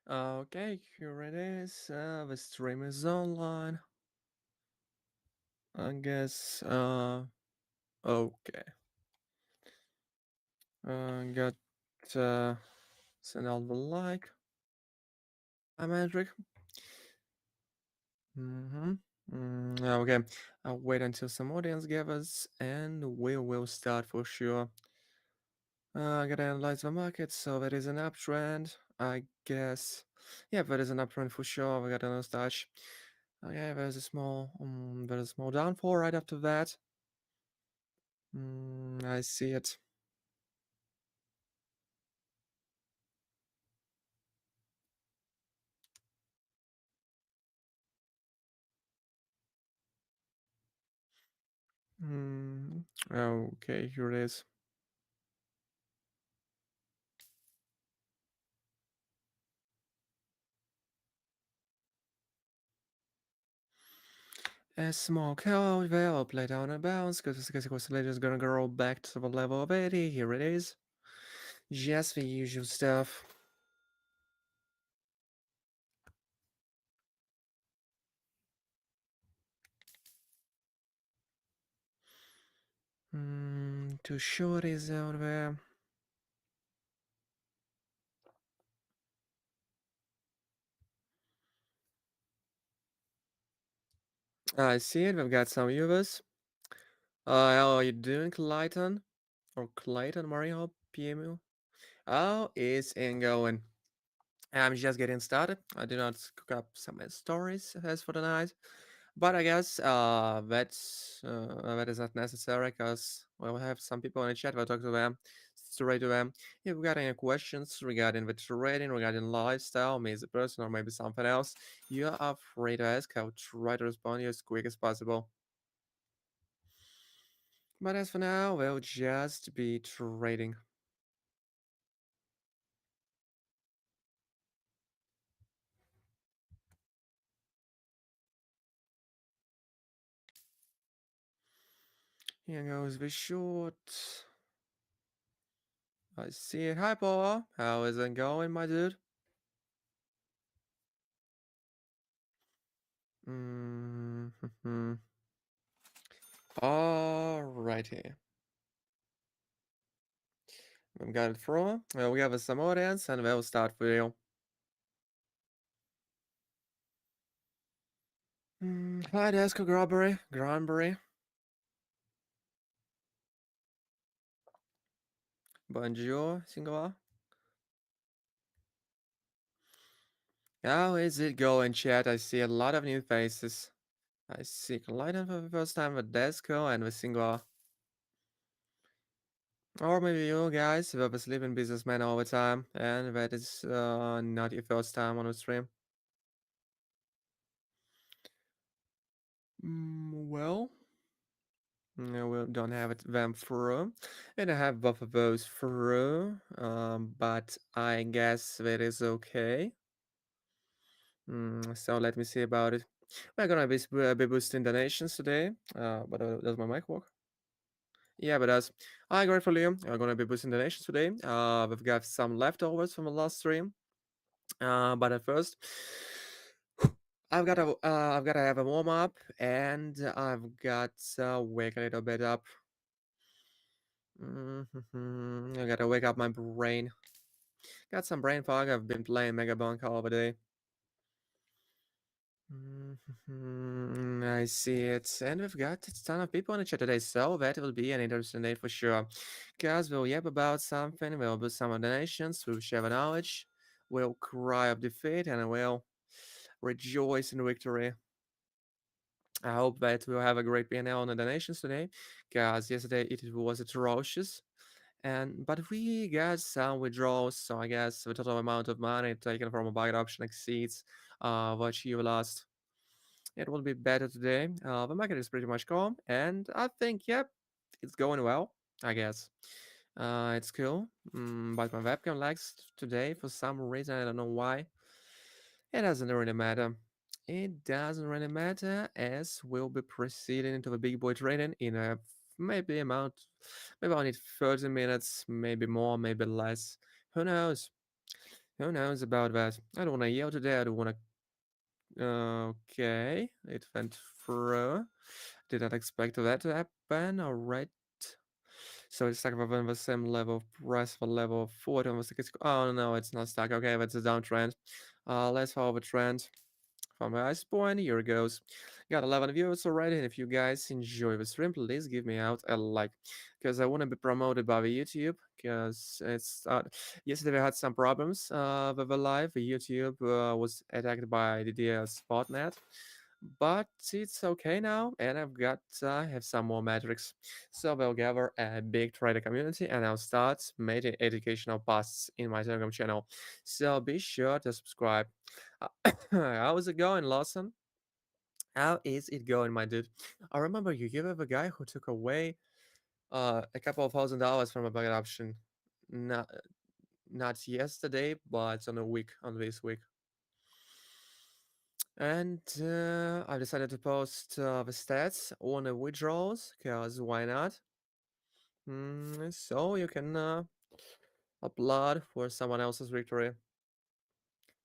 Okay, here it is. The stream is online. I guess. Okay. Got send out the like. I'm Andrick. Mm-hmm. Okay. I'll wait until some audience gathers, and we will start for sure. I gotta analyze the market, so there is an uptrend. I guess. Yeah, there is an uptrend for sure. We got a nice touch. Okay, there's a small downfall right after that. I see it. Okay, here it is. A small cow will play down and bounce because the oscillator is gonna grow back to the level of 80. Here it is. Just the usual stuff. Too short is out there. I see it. We've got some viewers. How are you doing, Clayton? Or Clayton Mario PMU? How is it going? I'm just getting started. I do not cook up some stories as for the night, but I guess that is not necessary because we'll have some people in the chat. We'll talk to them straight to them. If you got any questions regarding the trading, regarding lifestyle, me as a person, or maybe something else, you are free to ask. I'll try to respond to you as quick as possible. But as for now, we'll just be trading. Here goes the short. I see it. Hi, Paul. How is it going, my dude? Mm-hmm. Alrighty. We've got it through. We have some audience and we'll start video. Hi, Desco Granbury. Bonjour, Singoa. How is it going, chat? I see a lot of new faces. I see Clyden for the first time with Desco and with Singoa. Or maybe you guys who have a sleeping businessman all the time and that is not your first time on the stream. Well, no, we don't have it them through. And I have both of those through. But I guess that is okay. So let me see about it. We're gonna be boosting donations today. But does my mic work? Yeah, but does. Hi, gratefully, we're gonna be boosting donations today. We've got some leftovers from the last stream. But at first, I've gotta have a warm up, and I've got to wake a little bit up. I gotta wake up my brain. Got some brain fog. I've been playing Mega Bonk all the day. I see it. And we've got a ton of people in the chat today, so that will be an interesting day for sure. Guys, we'll yap about something, we'll do some donations, we'll share the knowledge, we'll cry of defeat, and we'll rejoice in victory. I hope that we'll have a great PNL on the donations today, because yesterday it was atrocious. But we got some withdrawals, so I guess the total amount of money taken from a buy option exceeds what you lost. It will be better today. The market is pretty much calm, and I think, yep, it's going well, I guess. It's cool, but my webcam lags today for some reason. I don't know why. It doesn't really matter. It doesn't really matter as we'll be proceeding into the big boy trading in a maybe amount, maybe only 30 minutes, maybe more, maybe less. Who knows? Who knows about that? I don't want to yell today. I don't want to. Okay, it went through. Did not expect that to happen. All right. So it's stuck within the same level of price for level 40. Almost like oh no, it's not stuck. Okay, that's a downtrend. Let's follow the trend. From my ice point, here it goes. Got 11 viewers already, and if you guys enjoy the stream, please give me out a like, because I want to be promoted by the YouTube. Because it's yesterday we had some problems with the live. The YouTube was attacked by the DS botnet, but it's okay now, and I've got have some more metrics, so we'll gather a big trader community, and I'll start making educational posts in my Telegram channel. So be sure to subscribe. How's it going, Lawson? How is it going, my dude? I remember you were the guy who took away a couple of $1,000 from a bucket option. Not not yesterday, but on this week. And I decided to post the stats on the withdrawals, cause why not? So you can applaud for someone else's victory.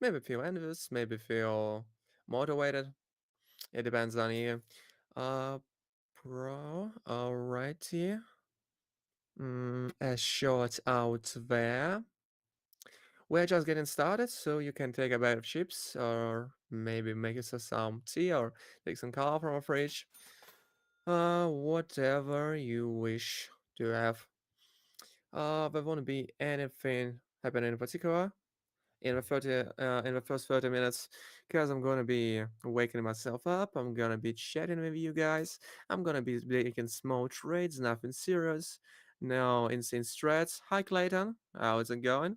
Maybe feel envious, maybe feel motivated. It depends on you. Uh, alrighty. A short out there. We're just getting started, so you can take a bite of chips or maybe make yourself some tea or take some coffee from a fridge. Whatever you wish to have. There won't be anything happening in particular in the first 30 minutes, because I'm gonna be waking myself up. I'm gonna be chatting with you guys. I'm gonna be making small trades, nothing serious. No insane strats. Hi Clayton, how's it going?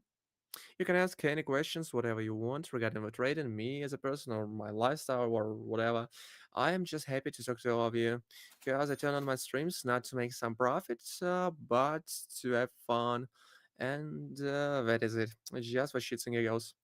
You can ask any questions, whatever you want regarding the trade and me as a person or my lifestyle or whatever. I am just happy to talk to all of you, because I turn on my streams not to make some profits, but to have fun. And that is it. Just for shits and giggles.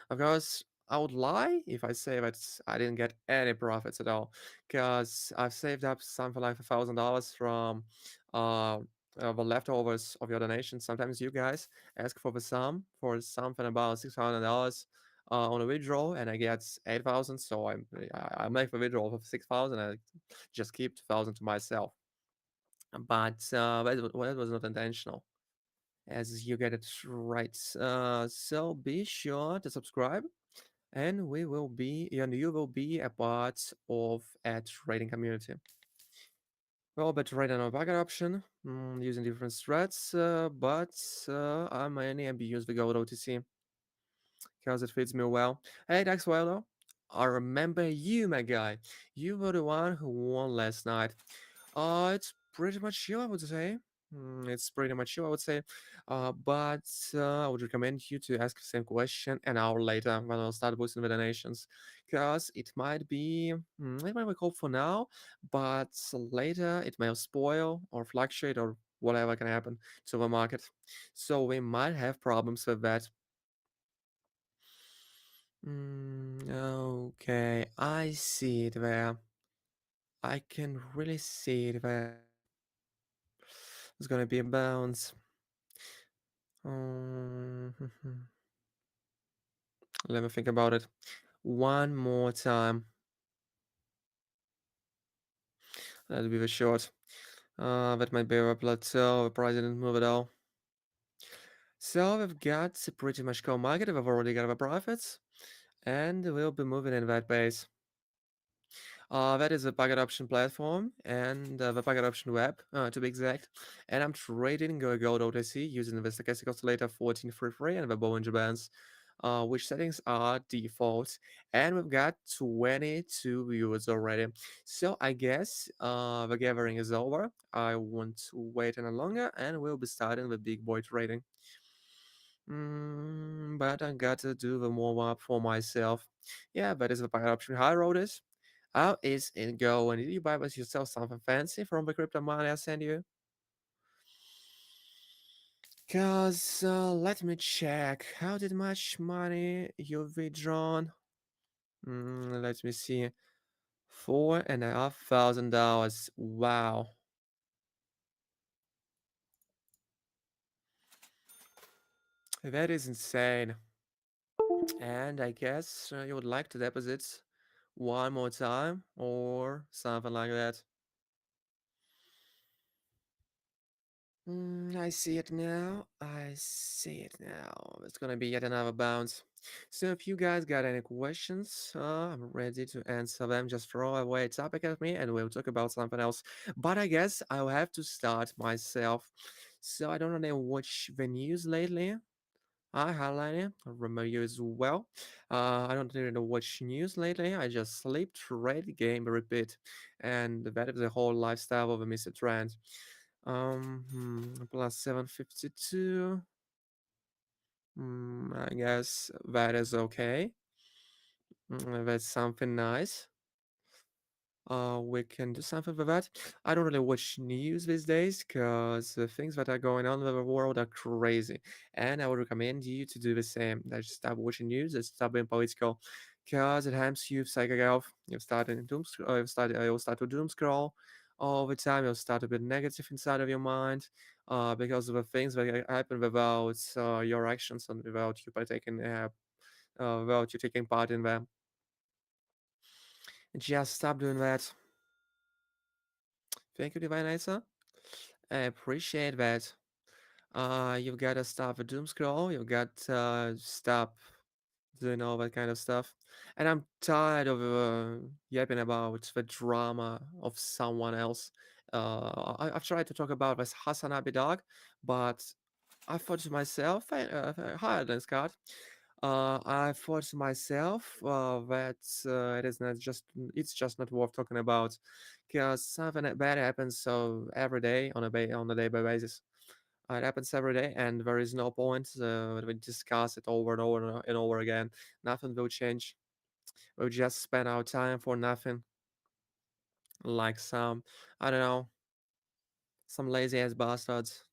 Of course, I would lie if I say that I didn't get any profits at all, because I've saved up something like $1,000 from uh, the leftovers of your donations. Sometimes you guys ask for the sum for something about $600 on a withdrawal, and I get 8,000. So I make the withdrawal of 6,000, and I just keep 2,000 to myself. But that was not intentional, as you get it right. So be sure to subscribe, and you will be a part of a trading community. Well, but right now, bucket option using different threads, but I mainly abuse the gold OTC because it fits me well. Hey, Dax Wilder, I remember you, my guy. You were the one who won last night. It's pretty much you, I would say. It's pretty much you, I would say. But I would recommend you to ask the same question an hour later when I'll start boosting the donations, because it might be cool for now, but later it may spoil or fluctuate or whatever can happen to the market. So we might have problems with that. Okay, I see it there. I can really see it there. It's gonna be a bounce. Um, Let me think about it one more time. That'll be the short. That might be a plateau. The price didn't move at all. So we've got pretty much cold market. We've already got the profits, and we'll be moving in that base. That is a packet option platform and the packet option web, to be exact. And I'm trading Gold OTC using the stochastic oscillator 1433 and the Bollinger Bands, which settings are default. And we've got 22 viewers already. So I guess the gathering is over. I won't wait any longer, and we'll be starting the big boy trading. But I got to do the warm up for myself. Yeah, that is the packet option high rollers. How is it going? Did you buy yourself something fancy from the crypto money I sent you? Cause let me check. How did much money you've withdrawn? Let me see. $4,500. Wow, that is insane. And I guess you would like to deposit one more time or something like that. I see it now. I see it now. It's gonna be yet another bounce. So if you guys got any questions, I'm ready to answer them. Just throw away a topic at me and we'll talk about something else. But I guess I'll have to start myself. So I don't really watch the news lately. I highlight it. I remember you as well. I don't really watch news lately. I just sleep, trade, game, repeat. And that is the whole lifestyle of a Mr. Trend. Plus 752. I guess that is okay. That's something nice. We can do something with that. I don't really watch news these days because the things that are going on in the world are crazy. And I would recommend you to do the same. That just stop watching news and stop being political because it helps you psychic health. You start in you'll start to doom scroll all the time. You'll start to be negative inside of your mind because of the things that happen without your actions and without you taking part in them. Just stop doing that. Thank you, Divine Isa. I appreciate that. You've got to stop the doom scroll. You've got to stop doing all that kind of stuff. And I'm tired of yapping about the drama of someone else. I've tried to talk about this Hassan Abidog, but I thought to myself, hey, hi, then Scott. I thought to myself that it's just not worth talking about because something bad happens so every day on a day by basis. It happens every day, and there is no point that we discuss it over and over and over again. Nothing will change. We'll just spend our time for nothing, like some, I don't know, some lazy ass bastards.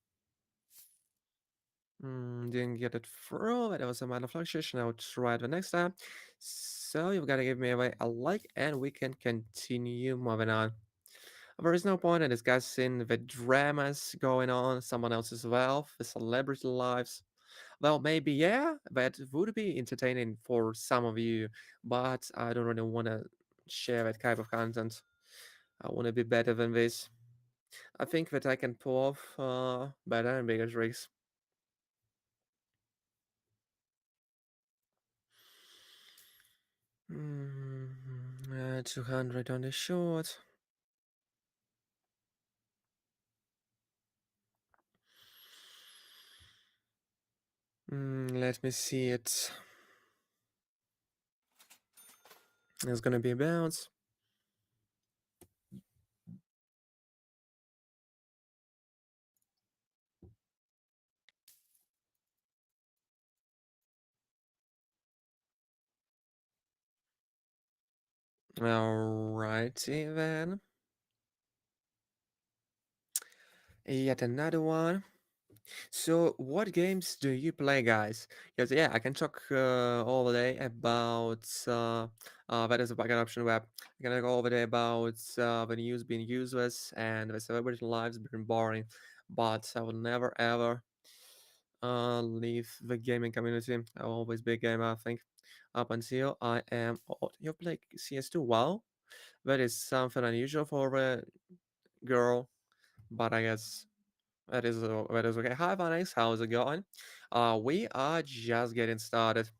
Didn't get it through, but it was a minor fluctuation. I'll try it the next time. So you've got to give me a like, and we can continue moving on. There is no point in discussing the dramas going on someone else's wealth, the celebrity lives. Well, maybe, yeah, that would be entertaining for some of you, but I don't really want to share that type of content. I want to be better than this. I think that I can pull off better and bigger tricks. 200 on the short. Let me see it. There's gonna be a bounce. Alrighty then. Yet another one. So, what games do you play, guys? Because yeah, I can talk all day about that is a backup option web. I can talk all the day about the news being useless and the celebrity lives being boring, but I will never ever leave the gaming community. I'll always be a gamer, I think, up until I am old. You play CS2? Wow, that is something unusual for a girl, but I guess that is okay. Hi, Vanessa. How's it going? We are just getting started.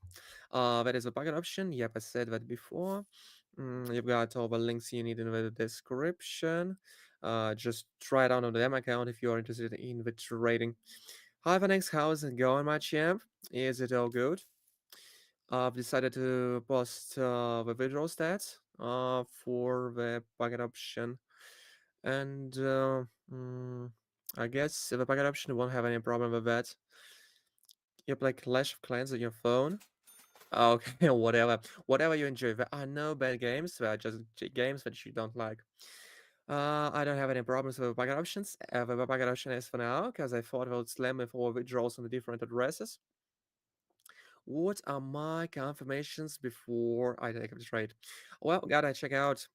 That is a bucket option. Yep, I said that before. You've got all the links you need in the description. Just try it out on the demo account if you are interested in the trading. Hi, Vanessa. How's it going, my champ? Is it all good? I've decided to post the visual stats for the bucket option, and I guess if a packet option won't have any problem with that. You play Clash of Clans on your phone. Okay, whatever you enjoy. There are no bad games. There are just games that you don't like. I don't have any problems with packet options. The packet option is for now because I thought I would slam with all withdrawals on the different addresses. What are my confirmations before I take up the trade? Well, gotta check out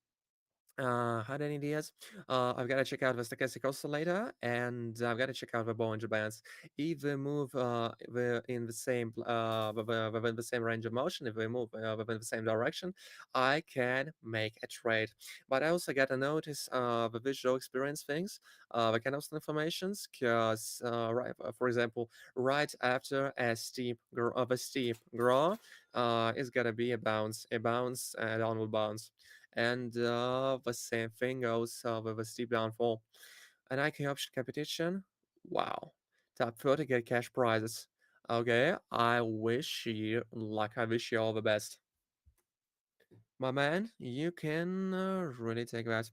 Had any ideas? I've got to check out the stochastic oscillator, and I've got to check out the Bollinger Bands. If they move in the same within the same range of motion, if they move within the same direction, I can make a trade. But I also got to notice the visual experience things, the kind of informations, because right, for example, right after a steep grow, is gonna be a downward bounce. And the same thing goes with a steep downfall. An IK option competition. Wow. Top 30 get cash prizes. Okay, I wish you luck. I wish you all the best. My man, you can really take that.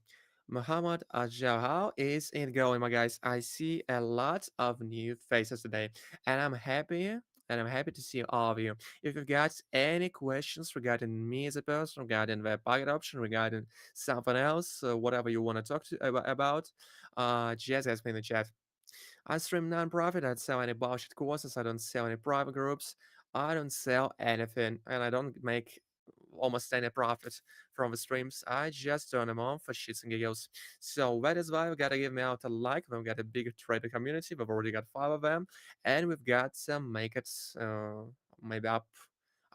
Muhammad Ajal, how is it going, my guys? I see a lot of new faces today, and I'm happy. And I'm happy to see all of you. If you've got any questions regarding me as a person, regarding the pocket option, regarding something else, whatever you want to talk to about, just ask me in the chat. I stream non-profit. I don't sell any bullshit courses. I don't sell any private groups. I don't sell anything, and I don't make almost any profit from the streams. I just turn them on for shits and giggles. So that is why we gotta give me out a like. We've got a big trader community. We've already got 5 of them, and we've got some make it maybe up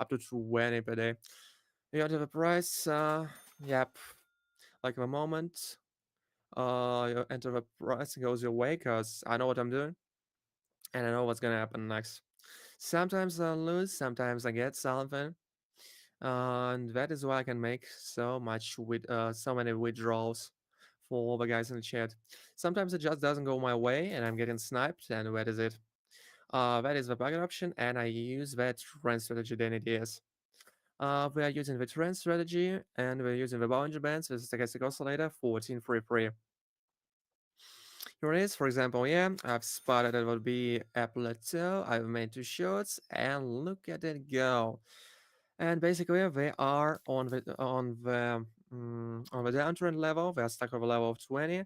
to 20 per day. You got the price. Yep. Like the moment you enter the price, it goes your way, cause I know what I'm doing and I know what's gonna happen next. Sometimes I lose, sometimes I get something, and that is why I can make so much with so many withdrawals for all the guys in the chat. Sometimes it just doesn't go my way, and I'm getting sniped, and that is it. That is the bucket option, and I use that trend strategy than it is. We are using the trend strategy, and we're using the Bollinger Bands with the stochastic oscillator 1433. Here it is, for example, yeah, I've spotted it would be a plateau. I've made 2 shots, and look at it go. And basically, they are on the downtrend level. They are stuck over level of 20.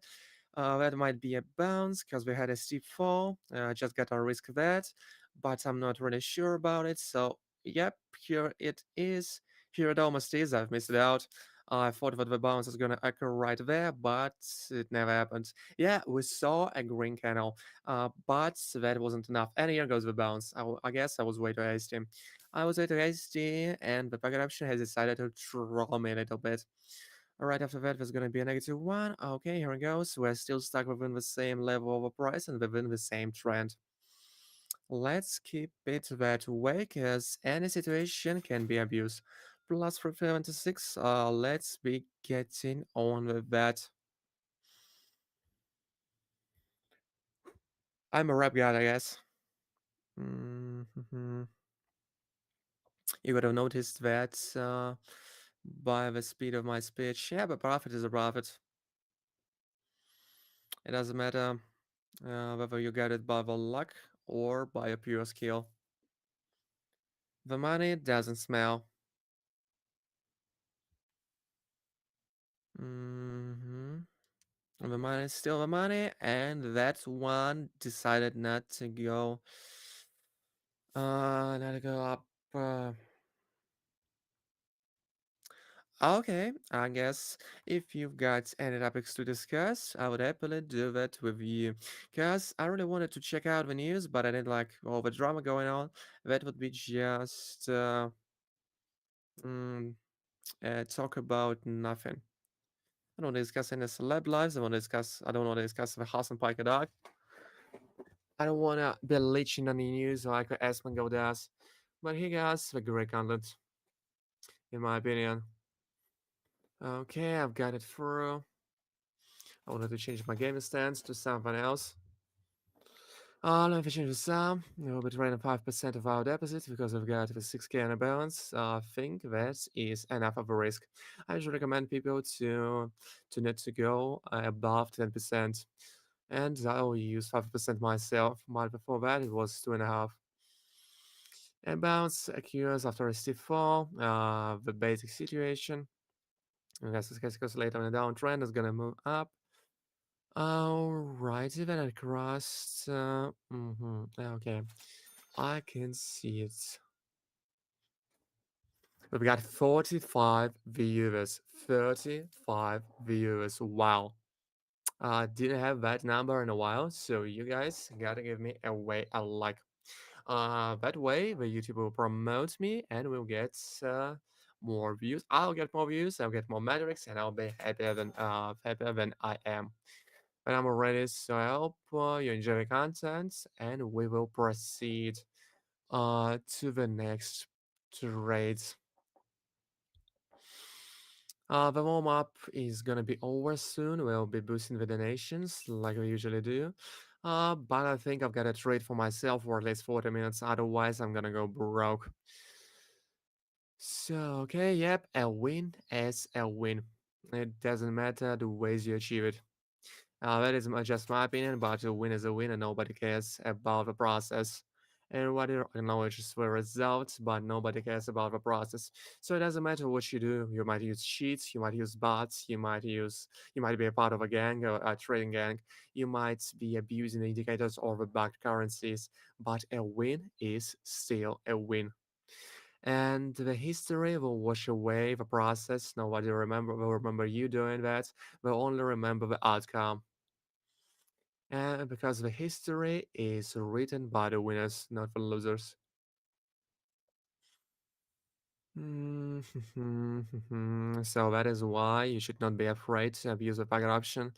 That might be a bounce because we had a steep fall. Just gotta risk that, but I'm not really sure about it. So, yep, here it is. Here it almost is. I've missed it out. I thought that the bounce was gonna occur right there, but it never happened. Yeah, we saw a green candle, but that wasn't enough. And here goes the bounce. I guess I was way too hasty. I was way too hasty, and the packet option has decided to troll me a little bit. Right after that, there's going to be a -1. Okay, here it goes. We're still stuck within the same level of a price and within the same trend. Let's keep it that way, because any situation can be abused. Plus 376. Let's be getting on with that. I'm a rap guy, I guess. Mhm. You would have noticed that by the speed of my speech. Yeah, but profit is a profit. It doesn't matter whether you get it by the luck or by a pure skill. The money doesn't smell. hmm The money is still the money, and that one decided not to go up. Okay, I guess if you've got any topics to discuss, I would happily do that with you. Because I really wanted to check out the news, but I didn't like all the drama going on. That would be just mm, talk about nothing. I don't want to discuss any celeb lives. I don't want to discuss the Hassan Piker dog. I don't want to be leeching on the news like Esmango does. But he has the great content, in my opinion. Okay, I've got it through. I wanted to change my gaming stance to something else. Let me change the sum. We'll be trading 5% of our deposits because we've got the 6K in a balance. I think that is enough of a risk. I usually recommend people to not to go above 10%. And I will use 5% myself. But before that, it was 2.5. And bounce occurs after a steep fall. The basic situation. I guess because later on a downtrend is gonna move up. Alrighty, then it crossed. Okay, I can see it. We've got 45 viewers. 35 viewers. Wow. Didn't have that number in a while, so you guys gotta give me a like. That way the YouTube will promote me and will get more views. I'll get more views, I'll get more metrics, and I'll be happier than I am. But I'm ready, so I hope you enjoy the content, and we will proceed to the next trade. The warm up is gonna be over soon. We'll be boosting the donations like we usually do. But I think I've got to trade for myself for at least 40 minutes. Otherwise, I'm gonna go broke. So, okay, yep, a win is a win. It doesn't matter the ways you achieve it. That is just my opinion, but a win is a win and nobody cares about the process. Everybody acknowledges the results, but nobody cares about the process. So it doesn't matter what you do. You might use cheats, you might use bots, you might be a part of a gang, or a trading gang. You might be abusing the indicators or the backed currencies, but a win is still a win. And the history will wash away the process. Nobody will remember you doing that. Will only remember the outcome. And because the history is written by the winners, not the losers. So that is why you should not be afraid to abuse the packet option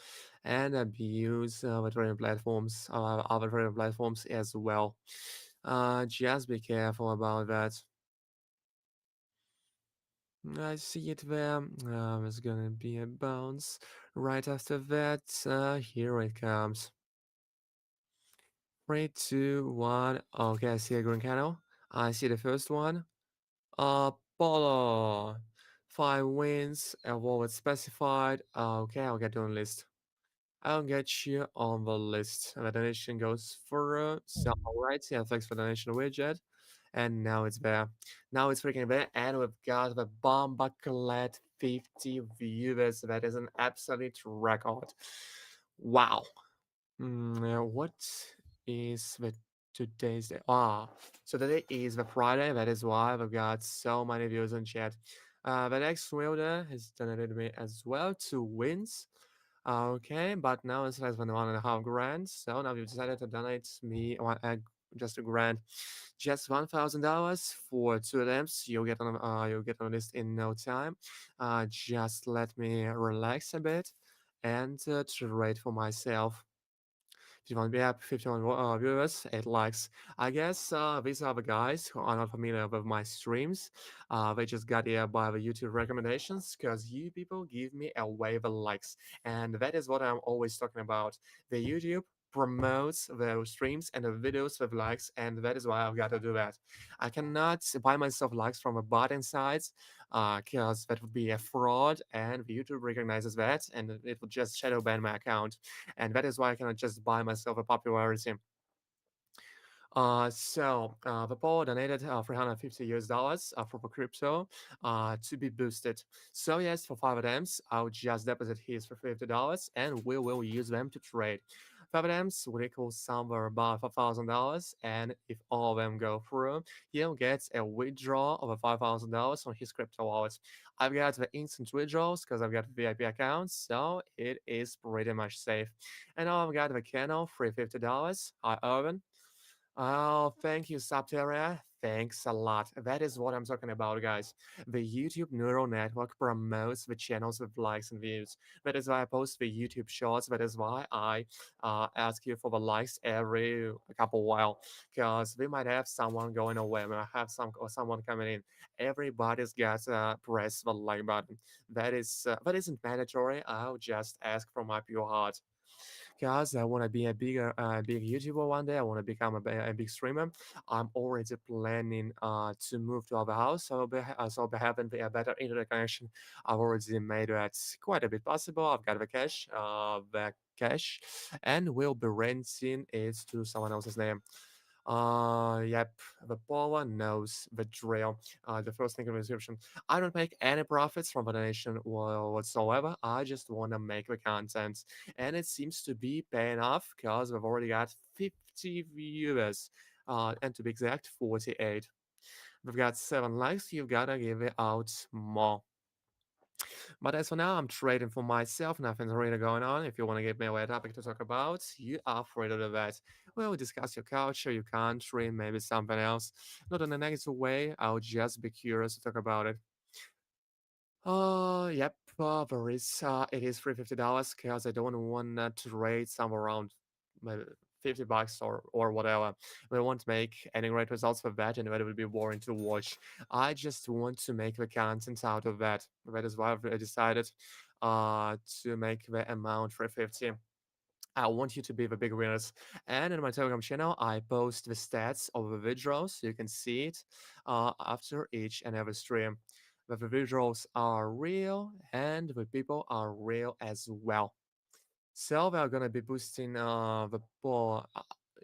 and abuse other trading platforms as well. Just be careful about that. I see it there. There's gonna be a bounce right after that. Here it comes. Three, two, one. Okay, I see a green candle. I see the first one. Apollo. 5 wins. What was specified? Okay, I'll get you on the list. I'll get you on the list. And the donation goes through. So, alright, yeah, thanks for the donation widget. And now it's there. Now it's freaking there. And we've got the Bombaclet 50 viewers. That is an absolute record. Wow. What is the today's day? So today is the Friday. That is why we've got so many views in chat. The next wielder has donated me as well 2 wins. Okay, but now it's less than 1.5 grand. So now we've decided to donate me just a grand, just $1,000 for 2 attempts. You'll get on the list in no time. Just let me relax a bit and trade for myself. 51 yeah, 51 viewers, 8 likes. I guess these are the guys who are not familiar with my streams. They just got here by the YouTube recommendations because you people give me away the likes. And that is what I'm always talking about. The YouTube promotes the streams and the videos with likes, and that is why I've got to do that. I cannot buy myself likes from a bot inside because that would be a fraud, and YouTube recognizes that, and it would just shadow ban my account, and that is why I cannot just buy myself a popularity. The Paul donated $350 for the crypto to be boosted. So yes, for 5 attempts, I'll just deposit his for $50, and we will use them to trade. 5 attempts would equal somewhere about $5,000, and if all of them go through, he'll get a withdrawal of $5,000 on his crypto wallet. I've got the instant withdrawals because I've got VIP accounts, so it is pretty much safe. And now I've got the channel, $350. Hi, Irvin. Oh, thank you, Subterra. Thanks a lot. That is what I'm talking about, guys. The YouTube neural network promotes the channels with likes and views. That is why I post the YouTube shorts. That is why I ask you for the likes every couple while, because we might have someone going away. We might have someone coming in. Everybody's got to press the like button. That isn't mandatory. I'll just ask from my pure heart. Guys, I want to be big YouTuber one day. I want to become a big streamer. I'm already planning to move to our house, so I'll be having a better internet connection. I've already made that quite a bit possible. I've got the cash, and we'll be renting it to someone else's name. Yep, the power knows the drill. The first thing in the description. I don't make any profits from the donation whatsoever. I just want to make the content, and it seems to be paying off because we've already got 50 viewers, and to be exact, 48. We've got 7 likes. You've gotta give it out more. But as for now, I'm trading for myself. Nothing's really going on. If you want to give me a topic to talk about, you are free to do that. We'll discuss your culture, your country, maybe something else. Not in a negative way. I'll just be curious to talk about it. Yep. There is. It is $350 because I don't want to rate somewhere around maybe $50 or whatever. I want to make any great results with that, and that would be boring to watch. I just want to make the content out of that. That is why I decided to make the amount 350. I want you to be the big winners. And in my Telegram channel, I post the stats of the videos so you can see it after each and every stream. That the visuals are real and the people are real as well. So we're gonna be boosting the ball.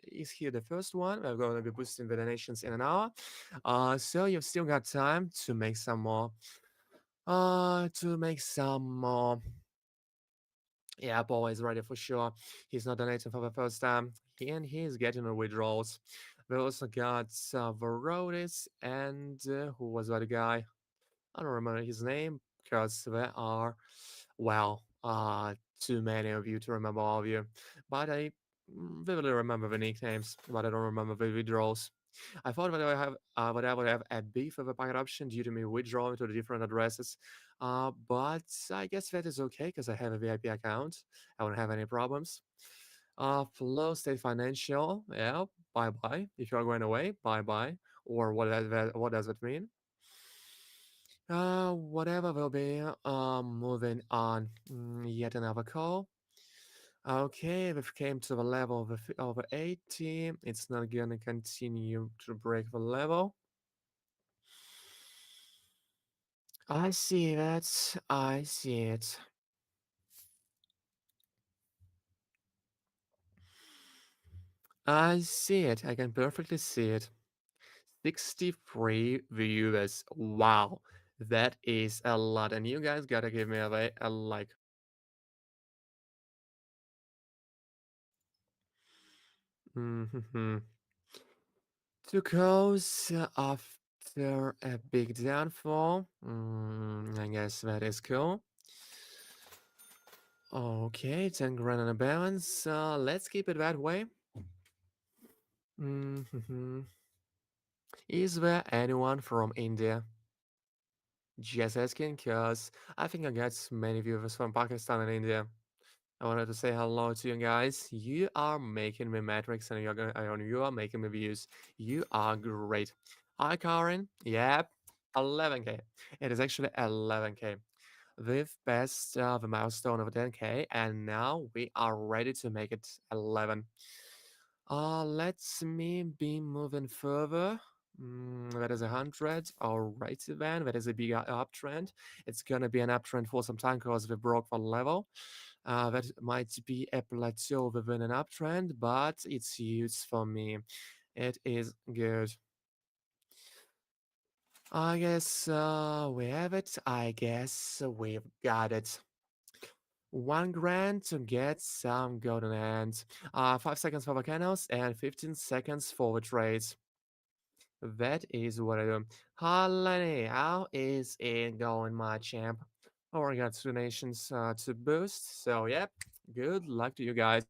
Is here the first one? We're gonna be boosting the donations in an hour. So you've still got time to make some more. Yeah, Paul is ready for sure. He's not donating for the first time, and he's getting the withdrawals. We also got Varodis and who was that guy? I don't remember his name because there are, well, too many of you to remember all of you. But I vividly remember the nicknames, but I don't remember the withdrawals. I thought that I would have a beef with a packet option due to me withdrawing to the different addresses. But I guess that is okay because I have a VIP account. I won't have any problems. Flow State Financial, yeah, bye bye. If you are going away, bye bye. Or what does it mean? Whatever will be. Moving on. Yet another call. Okay, we've came to the level of over 80. It's not gonna continue to break the level. I see that. I see it. I see it. I can perfectly see it. 63 viewers. Wow. That is a lot. And you guys gotta give me a like. Mm-hmm. To close after a big downfall. I guess that is cool. Okay, 10 grand on a balance. Let's keep it that way. Mm-hmm. Is there anyone from India? Just asking, because I think I got many viewers from Pakistan and India. I wanted to say hello to you guys. You are making me metrics and you are making me views. You are great. Hi, Karen. Yep, 11K. It is actually 11K. We've passed the milestone of 10K, and now we are ready to make it 11. Let's me be moving further. That is 100. Alright, then. That is a big uptrend. It's gonna be an uptrend for some time because we broke one level. That might be a plateau within an uptrend, but it's huge for me. It is good. I guess we have it. I guess we've got it. 1 grand to get some golden hands. 5 seconds for volcanoes and 15 seconds for the trades. That is what I do. Hi Lenny, how is it going, my champ? Oh, I got donations to boost. So yep, good luck to you guys.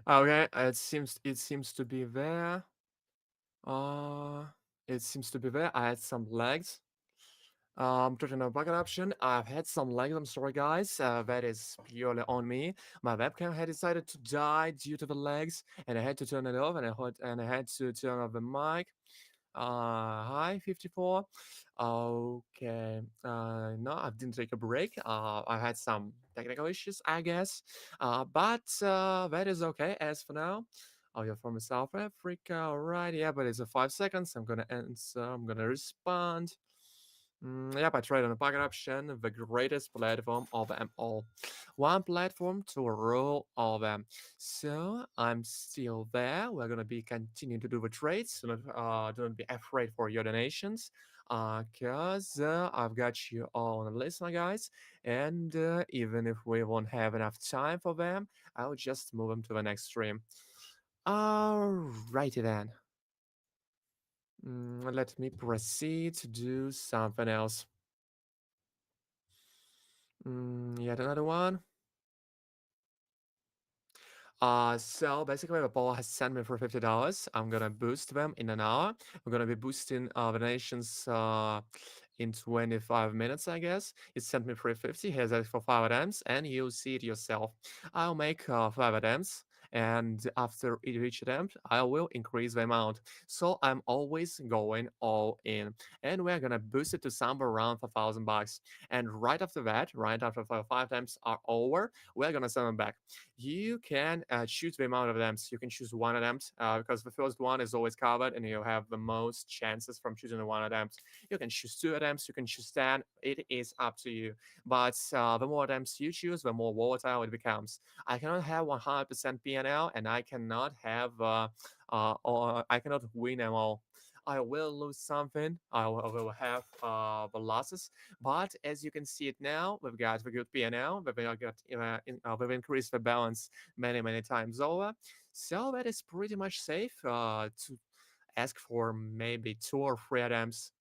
Okay, it seems to be there. Uh, it seems to be there. I had some legs. Turning on bucket option. I've had some lags. I'm sorry, guys. That is purely on me. My webcam had decided to die due to the lags, and I had to turn it off, and I had to turn off the mic. Hi, 54. Okay. No, I didn't take a break. I had some technical issues, I guess. But that is okay as for now. Oh, you're from South Africa. All right. Yeah, but it's a 5 seconds. I'm gonna answer. I'm gonna respond. Yep, I tried on a pocket option, the greatest platform of them all. One platform to rule all of them. So I'm still there. We're gonna be continuing to do the trades. Don't be afraid for your donations. Cause I've got you all on the list, my guys. And even if we won't have enough time for them, I'll just move them to the next stream. Alrighty then. Let me proceed to do something else. Yet another one. So basically, the ball has sent me for $50. I'm gonna boost them in an hour. I'm gonna be boosting the nations in 25 minutes, I guess. It sent me 350. Here's it for 5 attempts, and you'll see it yourself. I'll make 5 attempts. And after each attempt, I will increase the amount. So I'm always going all in. And we're gonna boost it to somewhere around $1,000. And right after that, right after 5 attempts are over, we're gonna send them back. You can choose the amount of attempts. You can choose one attempt because the first one is always covered and you have the most chances from choosing the one attempt. You can choose 2 attempts, you can choose 10. It is up to you. But the more attempts you choose, the more volatile it becomes. I cannot have 100% PNL and I cannot have, or I cannot win them all. I will lose something. I will have the losses, but as you can see it now, we've got the good P&L, we've increased the balance many times over. So that is pretty much safe to ask for maybe 2 or 3 attempts,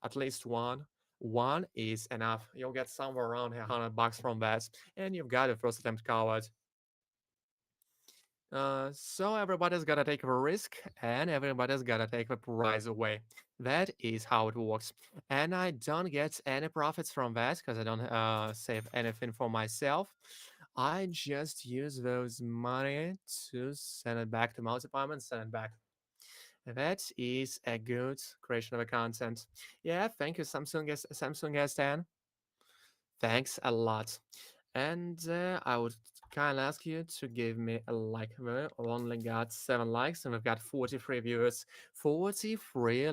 at least one. One is enough. You'll get somewhere around $100 from that, and you've got the first attempt covered. So everybody's gotta take a risk and everybody's gotta take the prize away. That is how it works. And I don't get any profits from that because I don't save anything for myself. I just use those money to send it back to my department, send it back. That is a good creation of a content. Yeah, thank you, Samsung S10. Thanks a lot. And I would kind of ask you to give me a like. We only got 7 likes and we've got 43 viewers. 43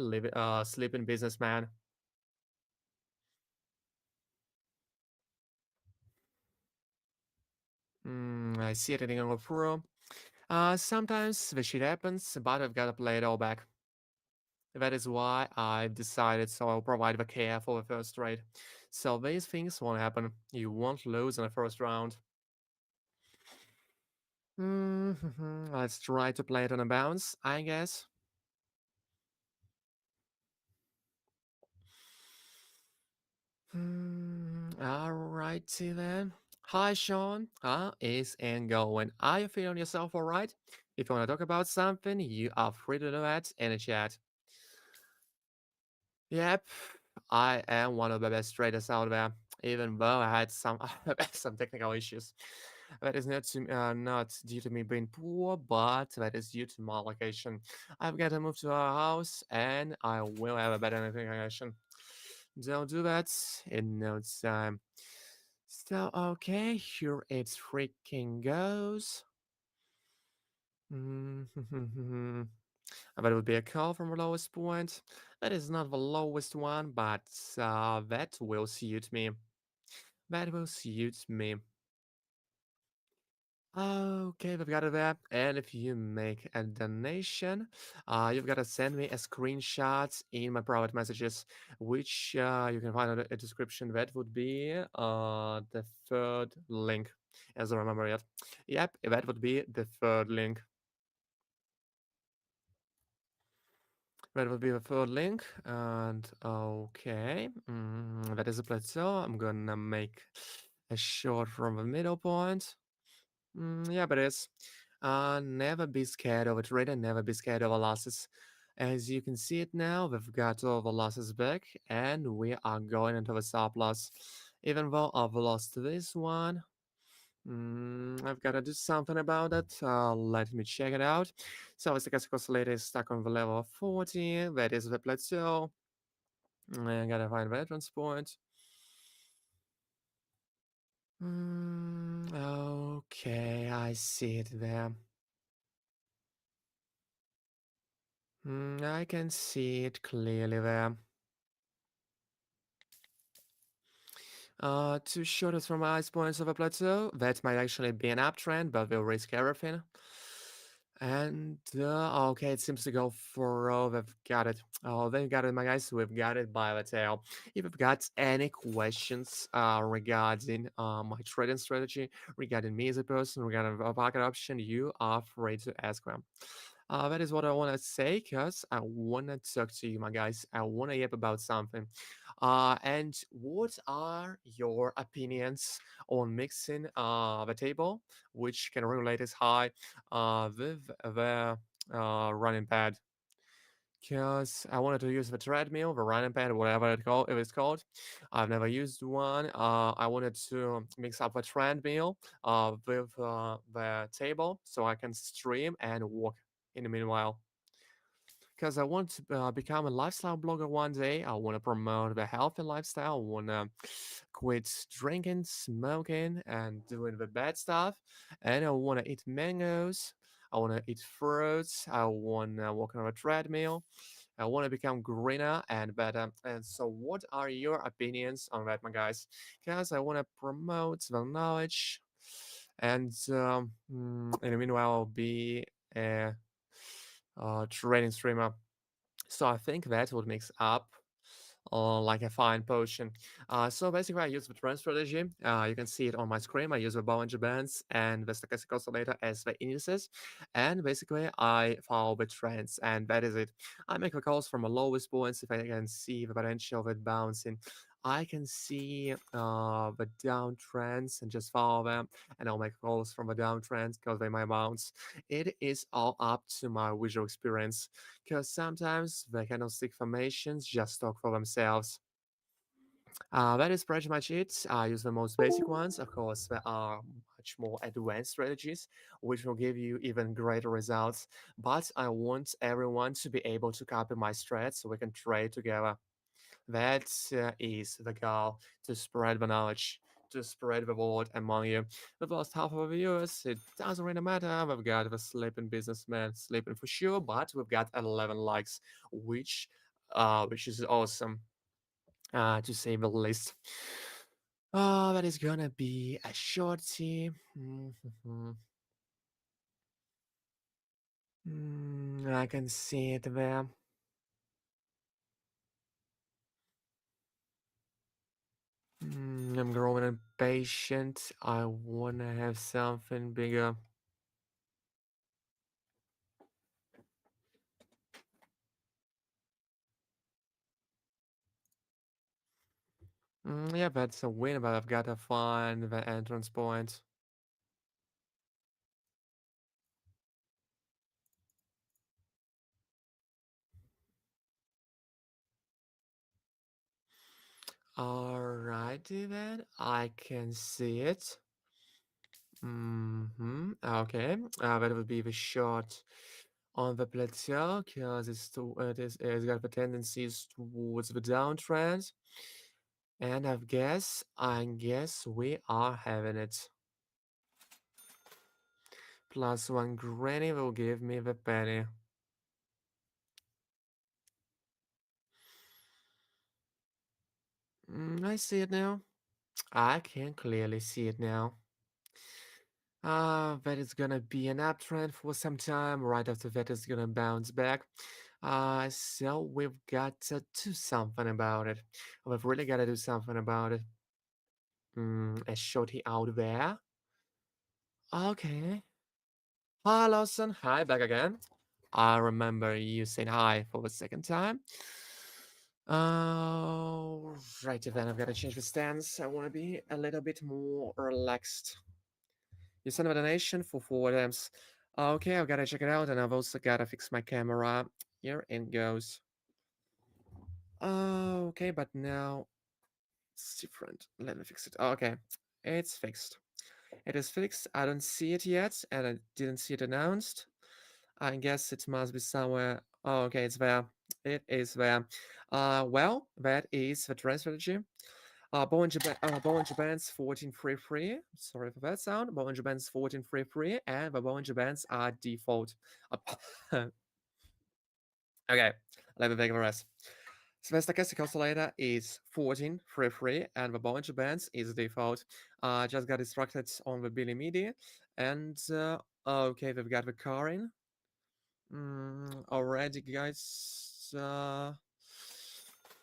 sleeping businessman. I see it in a pro. Sometimes the shit happens, but I've got to play it all back. That is why I've decided so I'll provide the care for the first trade. So these things won't happen. You won't lose in the first round. Let's try to play it on a bounce, I guess. Alrighty then. Hi, Sean. How is it going? Are you feeling yourself alright? If you want to talk about something, you are free to do that in the chat. Yep, I am one of the best traders out there, even though I had some some technical issues. That is not due to me being poor, but that is due to my location. I've got to move to our house, and I will have a better location. Don't do that in no time. So, okay, here it freaking goes. That would be a call from the lowest point. That is not the lowest one, but that will suit me. That will suit me. Okay, we've got it there. And if you make a donation, you've got to send me a screenshot in my private messages, which you can find on a description. That would be the third link, as I remember it. Yep, that would be the third link. That would be the third link. And okay, that is a plateau. I'm gonna make a short from the middle point. Yeah, but it is. Never be scared of it, Raider. Never be scared of our losses. As you can see it now, we've got all the losses back, and we are going into the surplus. Even though I've lost this one, I've got to do something about it. Let me check it out. So, the stochastic oscillator is stuck on the level of 40. That is the plateau. I gotta find the reference point. Okay, I see it there. I can see it clearly there. To shoot us from ice points of a plateau, that might actually be an uptrend, but we'll risk everything. And okay, it seems to go for we've got it. Oh, they got it, my guys. We've got it by the tail. If you've got any questions regarding my trading strategy, regarding me as a person, regarding a market option, you are free to ask them. That is what I want to say, because I want to talk to you, my guys. I want to yap about something. And what are your opinions on mixing the table, which can regulate as high with the running pad? Because I wanted to use the treadmill, the running pad, whatever it is called. I've never used one. I wanted to mix up the treadmill with the table so I can stream and walk in the meanwhile, because I want to become a lifestyle blogger one day. I want to promote the healthy lifestyle. I want to quit drinking, smoking, and doing the bad stuff. And I want to eat mangoes. I want to eat fruits. I want to walk on a treadmill. I want to become greener and better. And so, what are your opinions on that, my guys? Because I want to promote the knowledge. And in the meanwhile, I'll be a trading streamer. So I think that would mix up like a fine potion. So basically, I use the trend strategy. You can see it on my screen. I use the Bollinger Bands and the stochastic oscillator as the indices. And basically, I follow the trends, and that is it. I make the calls from the lowest points if I can see the potential of it bouncing. I can see the downtrends and just follow them, and I'll make calls from the downtrends because they might bounce. It is all up to my visual experience, because sometimes the candlestick formations just talk for themselves. That is pretty much it. I use the most basic ones. Of course, there are much more advanced strategies which will give you even greater results. But I want everyone to be able to copy my strat so we can trade together. That is the goal, to spread the knowledge, to spread the word among you. The first half of the viewers, it doesn't really matter. We've got the sleeping businessman sleeping for sure, but we've got 11 likes, which is awesome, to say the least. That is gonna be a shorty. I can see it there. I'm growing impatient. I wanna have something bigger. Yeah, that's a win, but I've got to find the entrance point. Alrighty then, I can see it. Okay, that would be the shot on the plateau, because it's got the tendencies towards the downtrend. And I guess we are having it. Plus one granny will give me the penny. I see it now. I can clearly see it now. That is gonna be an uptrend for some time. Right after that, it's gonna bounce back. So we've got to do something about it. We've really got to do something about it. A shorty out there. Okay. Hi, Lawson. Hi, back again. I remember you saying hi for the second time. Right then, I've got to change the stance. I want to be a little bit more relaxed. You sent a donation for 4 attempts. Okay, I've got to check it out, and I've also got to fix my camera. Here it goes. Okay, but now it's different. Let me fix it. Okay, it's fixed. It is fixed. I don't see it yet, and I didn't see it announced. I guess it must be somewhere. Oh, okay, it's there. It is there. Well, that is the train strategy. Bollinger Bands 1433. Sorry for that sound. Bollinger Bands 1433, and the Bollinger Bands are default. Okay, let me take the rest. So the stochastic oscillator is 1433, and the Bollinger Bands is default. Just got instructed on the Billy MIDI, and okay, we've got the car in. Already, guys.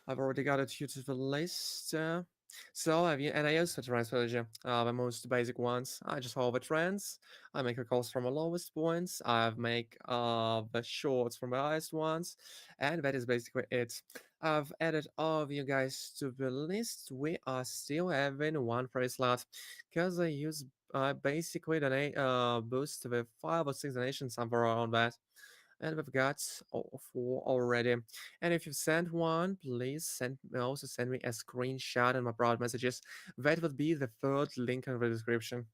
I've already got it here to the list. And I use the trend strategy, the most basic ones. I just hold the trends. I make the calls from the lowest points. I make the shorts from the highest ones, and that is basically it. I've added all of you guys to the list. We are still having one phrase slot because I use basically the boost with 5 or 6 donations somewhere around that, and we've got all 4 already. And if you've sent one, please send me a screenshot in my broad messages. That would be the third link in the description.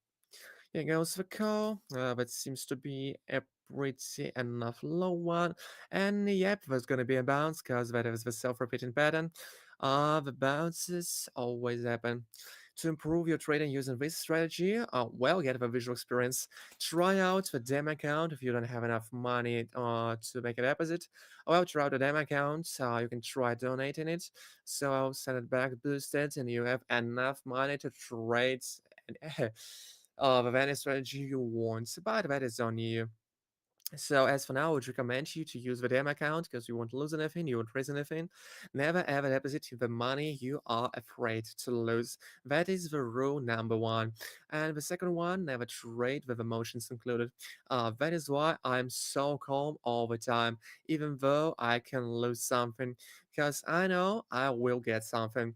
Here goes the call. That seems to be a pretty enough low one. And yep, there's gonna be a bounce because that is the self-repeating pattern. The bounces always happen. To improve your trading using this strategy, well, get the visual experience. Try out the demo account if you don't have enough money to make a deposit. Well, try out the demo account. You can try donating it. So I'll send it back boosted, and you have enough money to trade of any strategy you want, but that is on you. So as for now, I would recommend you to use the demo account because you won't lose anything, you won't raise anything. Never ever deposit the money you are afraid to lose. That is the rule number one. And the second one, never trade with emotions included. That is why I'm so calm all the time, even though I can lose something, because I know I will get something.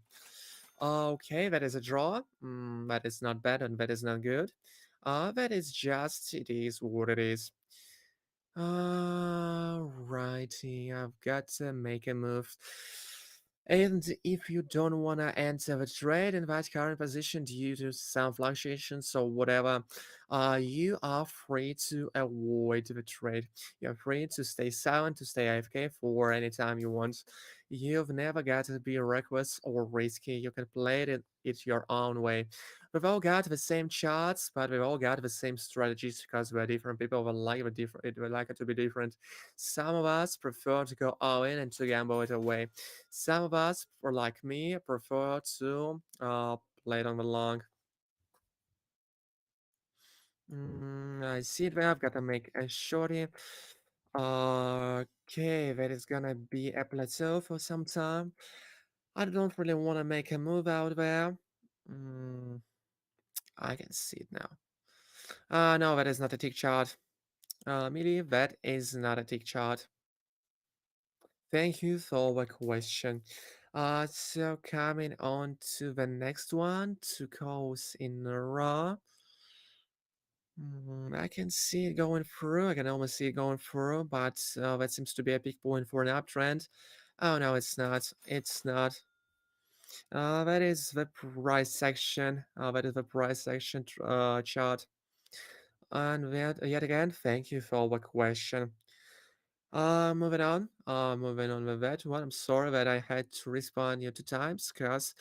Okay, that is a draw. That is not bad and that is not good. That is just, it is what it is. Righty, I've got to make a move. And if you don't want to enter the trade in that current position due to some fluctuations or whatever, you are free to avoid the trade. You're free to stay silent, to stay AFK for any time you want. You've never got to be reckless or risky. You can play it your own way. We've all got the same charts, but we've all got the same strategies because we're different people. We like it to be different. Some of us prefer to go all in and to gamble it away. Some of us, or like me, prefer to play it on the long. I see it there. I've got to make a shorty. Okay, that is gonna be a plateau for some time. I don't really want to make a move out there. Mm, I can see it now. No, that is not a tick chart. Millie, that is not a tick chart. Thank you for the question. So coming on to the next one, two calls in a row. I can see it going through. I can almost see it going through, but that seems to be a big point for an uptrend. Oh no, it's not. It's not. That is the price section. That is the price section chart. And yet again, thank you for the question. Moving on with that one. I'm sorry that I had to respond you 2 times because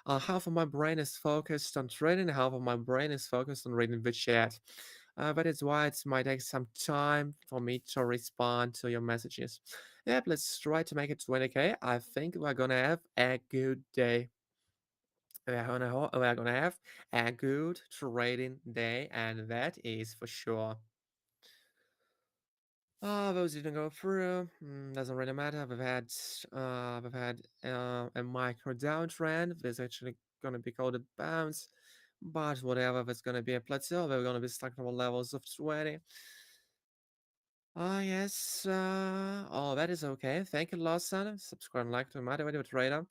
half of my brain is focused on trading, half of my brain is focused on reading the chat. That is why it might take some time for me to respond to your messages. Yep, let's try to make it 20k. I think we're gonna have a good day. We're gonna have a good trading day, and that is for sure. Those didn't go through. Doesn't really matter. We've had a micro downtrend. There's actually gonna be called a bounce, but whatever. There's gonna be a plateau. We're gonna be stuck on levels of 20. Yes. Oh, that is okay. Thank you, Lawson. Subscribe and like to my video trader.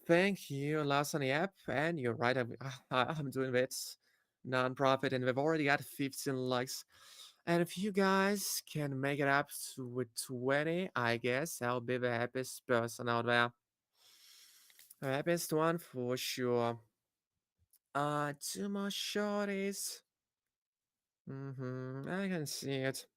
Thank you, Lawson. Yep, and you're right. I'm doing this non-profit, and we've already got 15 likes. And if you guys can make it up to with 20, I guess I'll be the happiest person out there. The happiest one for sure. Two more shorties. I can see it.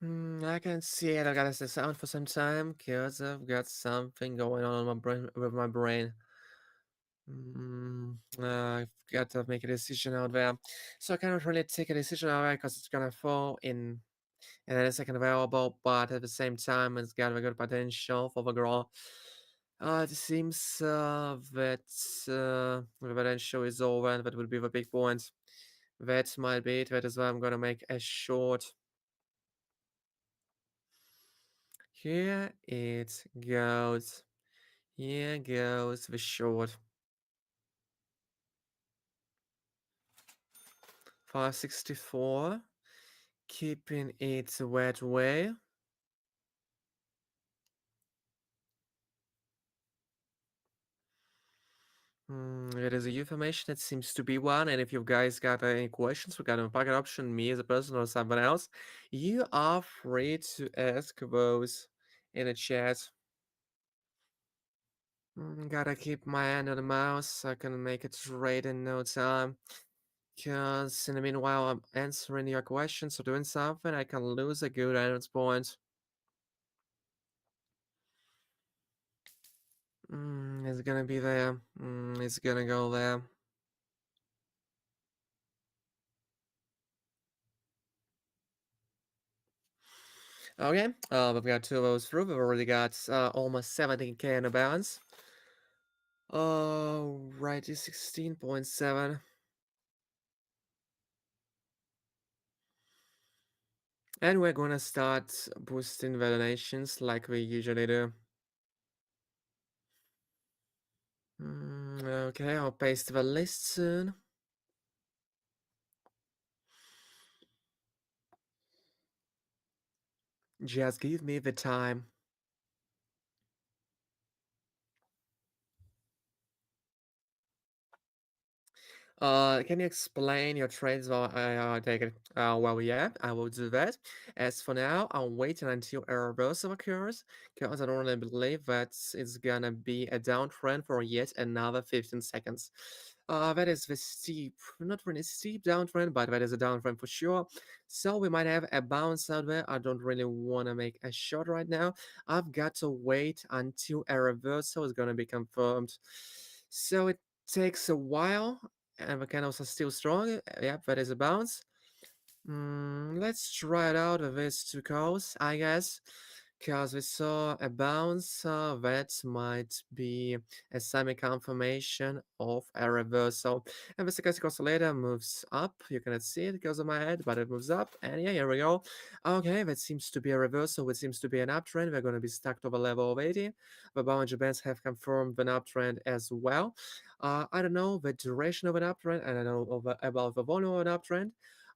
I can see it. I gotta stay silent for some time because I've got something going on in my brain with my brain. I've got to make a decision out there. So I cannot really take a decision out there because it's gonna fall in a second available, but at the same time, it's got a good potential for the girl. It seems that the potential is over, and that would be the big point. That might be it. That is why I'm gonna make a short. Here it goes. Here goes the short. 564. Keeping it that way. It is a information that seems to be one, and if you guys got any questions regarding the pocket option, me as a person or someone else, you are free to ask those in the chat. Gotta keep my hand on the mouse so I can make it straight in no time. Because in the meanwhile, I'm answering your questions or doing something, I can lose a good endurance point. It's gonna be there. It's gonna go there. Okay, we've got two of those through. We've already got almost 17k in the balance. Righty, 16.7. And we're gonna start boosting validations like we usually do. Okay, I'll paste the list soon. Just give me the time. Can you explain your trades while I take it? Well, yeah, I will do that. As for now, I'm waiting until a reversal occurs because I don't really believe that it's gonna be a downtrend for yet another 15 seconds. That is the steep, not really steep downtrend, but that is a downtrend for sure. So we might have a bounce out there. I don't really want to make a shot right now. I've got to wait until a reversal is gonna be confirmed. So it takes a while and the candles are still strong. Yep, that is a bounce. Let's try it out with these two calls, I guess. Because we saw a bounce that might be a semi-confirmation of a reversal. And the stochastic oscillator moves up. You cannot see it because of my head, but it moves up. And yeah, here we go. Okay, that seems to be a reversal. It seems to be an uptrend. We're going to be stuck over level of 80. The Bollinger Bands have confirmed an uptrend as well. I don't know the duration of an uptrend, and I don't know about the volume of an uptrend,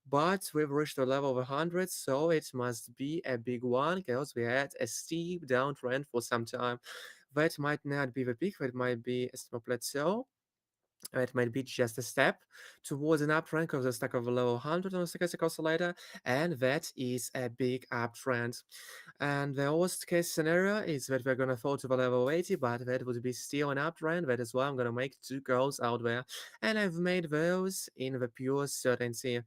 but we've reached the level of 100, so it must be a big one because we had a steep downtrend for some time. That might not be the peak, that might be a small plateau. It might be just a step towards an uptrend because we're stuck over level 100 on the stochastic oscillator, and that is a big uptrend. And the worst case scenario is that we're gonna fall to the level 80, but that would be still an uptrend. That is why I'm gonna make two goals out there, and I've made those in the pure certainty.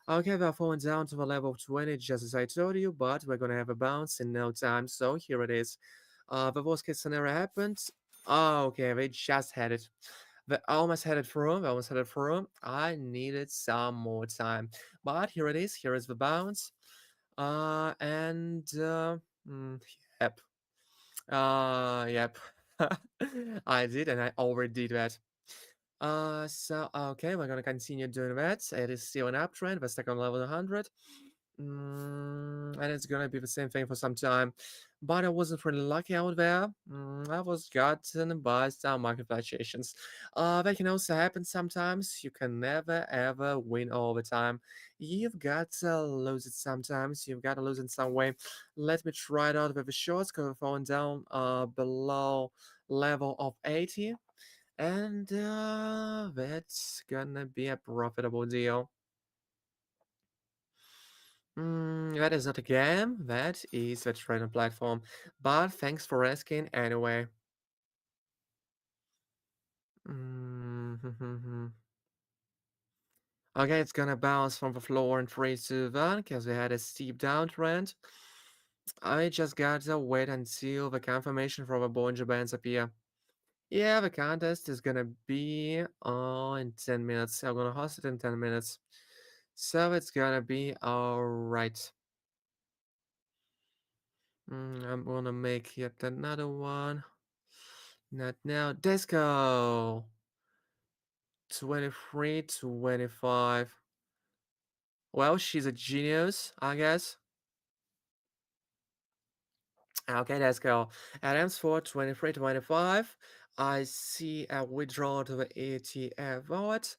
Okay, we're falling down to the level of 20, just as I told you, but we're gonna have a bounce in no time, so here it is. The worst case scenario happened. Oh, okay, they just had it. They almost had it through. They almost had it through. I needed some more time, but here it is. Here is the bounce. And yep, yep. I did, and I already did that. So okay, we're gonna continue doing that. It is still an uptrend. We're stuck on level 100. And it's gonna be the same thing for some time. But I wasn't really lucky out there. I was gotten by some market fluctuations. That can also happen sometimes. You can never ever win all the time. You've got to lose it sometimes. You've got to lose in some way. Let me try it out with the shorts because we're falling down below level of 80. and that's gonna be a profitable deal. That is not a game, that is a trading platform. But thanks for asking anyway. Mm, Okay, it's gonna bounce from the floor in 3 to 1 because we had a steep downtrend. I just gotta wait until the confirmation from the Bollinger Bands appear. Yeah, the contest is gonna be in 10 minutes. I'm gonna host it in 10 minutes. So it's gonna be alright. I'm gonna make yet another one. Not now. Disco! 23, 25. Well, she's a genius, I guess. Okay, let's go. Adams for 23, 25. I see a withdrawal to the ETF wallet.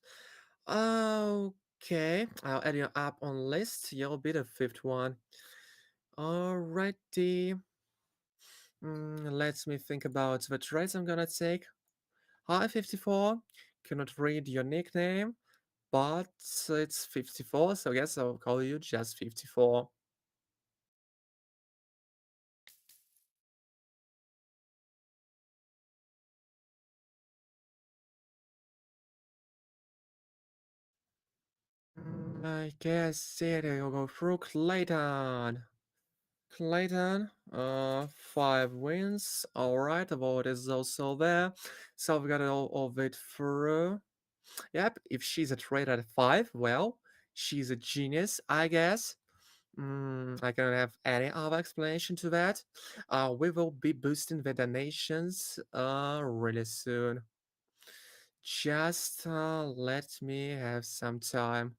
Okay, I'll add you up on list. You'll be the fifth one. Alrighty. Let me think about the trades I'm gonna take. Hi, 54. Cannot read your nickname, but it's 54, so I guess I'll call you just 54. I guess it'll go through Clayton. Clayton, 5 wins. Alright, the vote is also there. So we got all of it through. Yep, if she's a trade at 5, well, she's a genius, I guess. I don't have any other explanation to that. We will be boosting the donations really soon. Just let me have some time.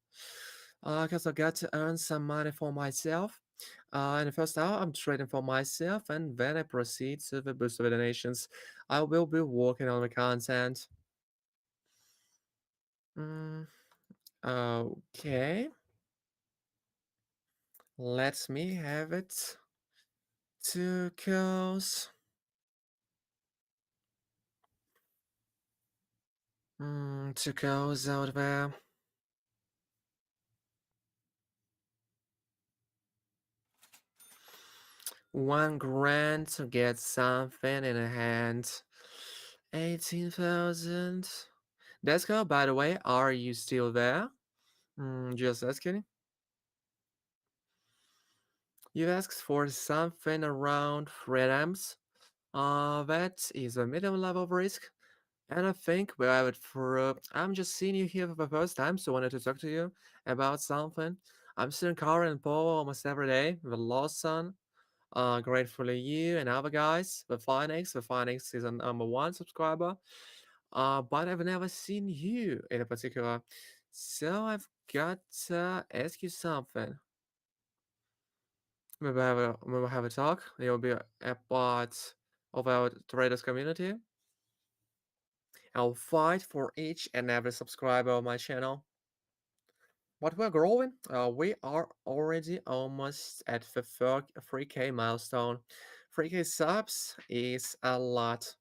Because I got to earn some money for myself. In the first hour, I'm trading for myself, and then I proceed to the boost of the donations. I will be working on the content. Mm, okay, let me have it. Two cows. Two cows out there. 1 grand to get something in a hand. 18,000. Deska, by the way, are you still there? Just asking. You asked for something around 3 amps. That is a medium level of risk. And I think we have it for. I'm just seeing you here for the first time, so I wanted to talk to you about something. I'm seeing Kara and Paul almost every day. The Lost Sun. Gratefully you and other guys. The Phoenix. The Phoenix is a #1 subscriber. But I've never seen you in a particular. So I've got to ask you something. Maybe have a talk. It'll be a part of our traders community. I'll fight for each and every subscriber of my channel. But we're growing. We are already almost at the 3K milestone. 3K subs is a lot.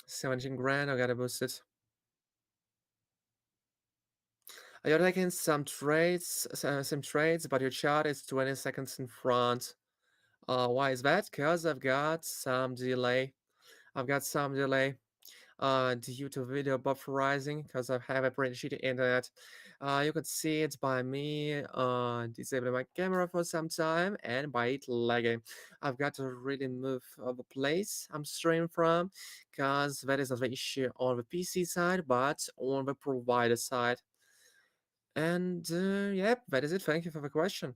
17 grand. I gotta boost it. You're taking some trades, but your chart is 20 seconds in front. Why is that? Because I've got some delay. I've got some delay due to video bufferizing because I have a pretty shitty internet. You could see it by me disabling my camera for some time and by it lagging. I've got to really move the place I'm streaming from because that is not the issue on the PC side but on the provider side. And yep, that is it. Thank you for the question.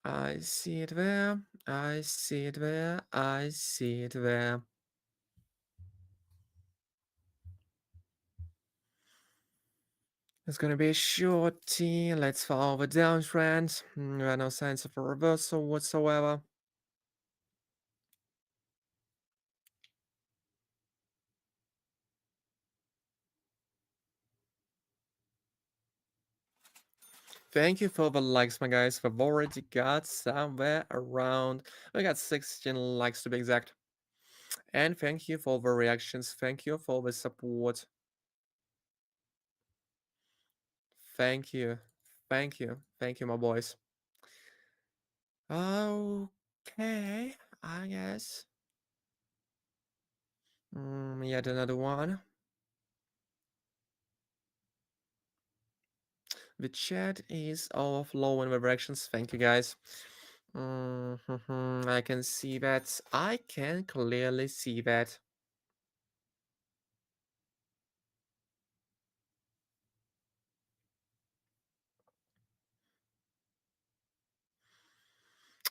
I see it there. I see it there. I see it there. It's gonna be a short T. Let's follow the downtrend. There are no signs of a reversal whatsoever. Thank you for the likes, my guys. We've already got somewhere around. We got 16 likes to be exact. And thank you for the reactions. Thank you for the support. Thank you. Thank you. Thank you, my boys. Okay, I guess. Yet another one. The chat is overflowing with reactions. Thank you, guys. I can see that. I can clearly see that.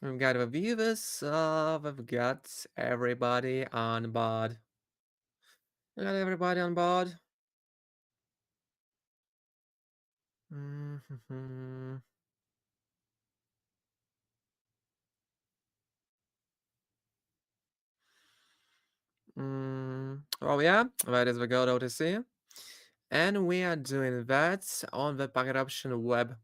We've got the viewers. We've got everybody on board. We got everybody on board. Mhm. Oh yeah, that is the good OTC. And we are doing that on the packet option web.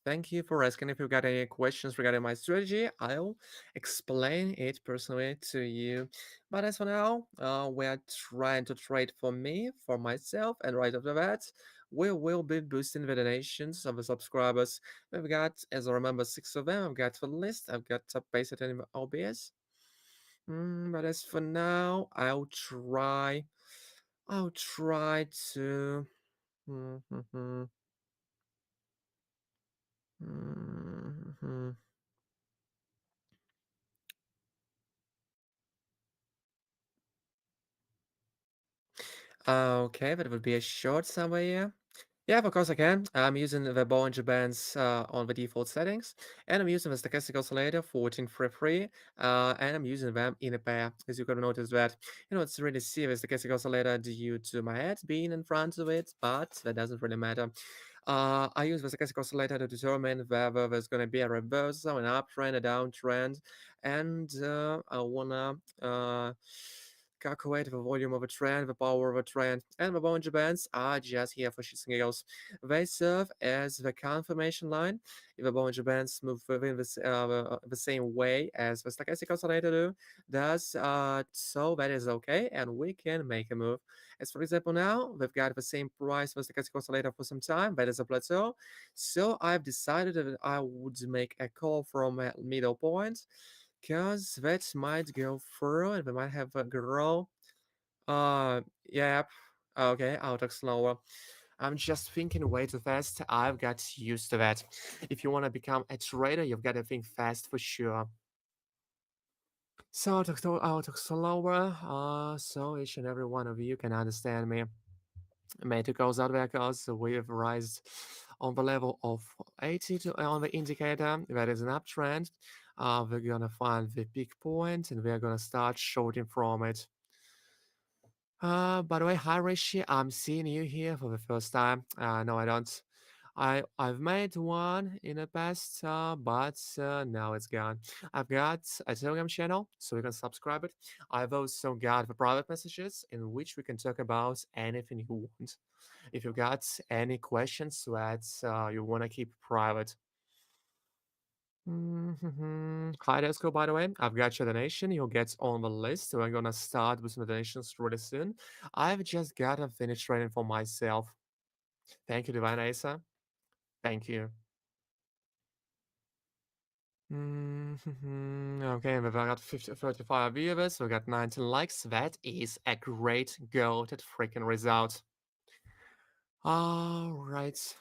Thank you for asking. If you've got any questions regarding my strategy, I'll explain it personally to you. But as for now, we're trying to trade for me, for myself, and right after that, we will be boosting the donations of the subscribers. We've got, as I remember, 6 of them. I've got the list. I've got to paste it in OBS. But as for now, I'll try to. Mhm, mhm. Okay, that would be a short somewhere here. Yeah, of course I can. I'm using the Bollinger Bands on the default settings, and I'm using the stochastic oscillator 1433, and I'm using them in a pair. As you can notice that, it's really serious stochastic oscillator due to my head being in front of it, but that doesn't really matter. I use the stochastic oscillator to determine whether there's going to be a reversal, an uptrend, a downtrend, and I wanna calculate the volume of a trend, the power of a trend, and the Bollinger Bands are just here for shits and giggles. They serve as the confirmation line. If the Bollinger Bands move within the same way as the stochastic oscillator does, so that is okay, and we can make a move. As for example, now we've got the same price for stochastic oscillator for some time, that is a plateau. So I've decided that I would make a call from a middle point because that might go through and we might have a grow. Yep. Okay, I'll talk slower. I'm just thinking way too fast. I've got used to that. If you want to become a trader, you've got to think fast for sure. So I'll talk slower, so each and every one of you can understand me. Mate goes out because we've raised on the level of 80 to, on the indicator. That is an uptrend. We're gonna find the peak point and we're gonna start shorting from it. By the way, hi Rishi, I'm seeing you here for the first time. No, I don't. I've made one in the past, but now it's gone. I've got a Telegram channel, so you can subscribe it. I've also got the private messages in which we can talk about anything you want. If you got any questions that you want to keep private. Hi, Desco, by the way. I've got your donation. You'll get on the list. So I'm gonna start with some donations really soon. I've just gotta finish training for myself. Thank you, Divine Asa. Thank you. Okay, we've got 35 viewers. We've got 19 likes. That is a great goated freaking result. All right.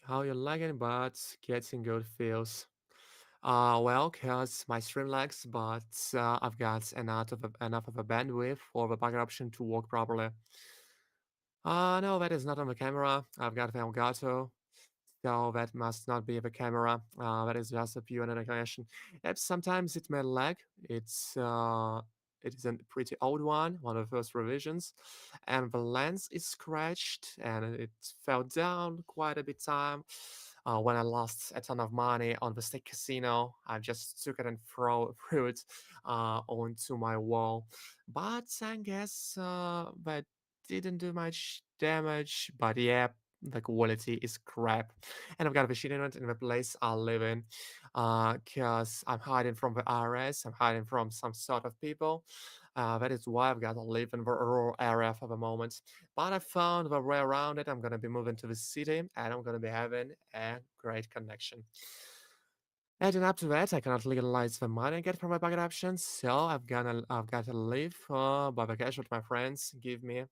How you lagging, but getting good feels. Well, cause my stream lags, but I've got enough of a bandwidth for the backup option to work properly. No, that is not on the camera. I've got the Elgato, so that must not be the camera. That is just a pure connection. Yep, sometimes it may lag. It is a pretty old one of the first revisions, and the lens is scratched and it fell down quite a bit time. When I lost a ton of money on the stake casino, I just took it and threw it onto my wall. But I guess that didn't do much damage. But yeah, the quality is crap. And I've got a machine internet in the place I live in, because I'm hiding from the IRS, I'm hiding from some sort of people. That is why I've got to live in the rural area for the moment. But I found the way around it. I'm gonna be moving to the city, and I'm gonna be having a great connection. Adding up to that, I cannot legalize the money I get from my pocket options, so I've got to live by the cash that my friends give me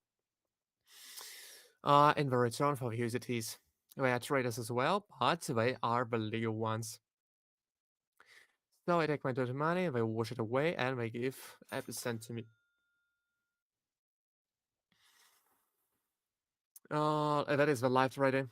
in the return for the utilities. They are traders as well, but they are the legal ones. So I take my dirty money, they wash it away, and they give a percent to me. That is the live trading.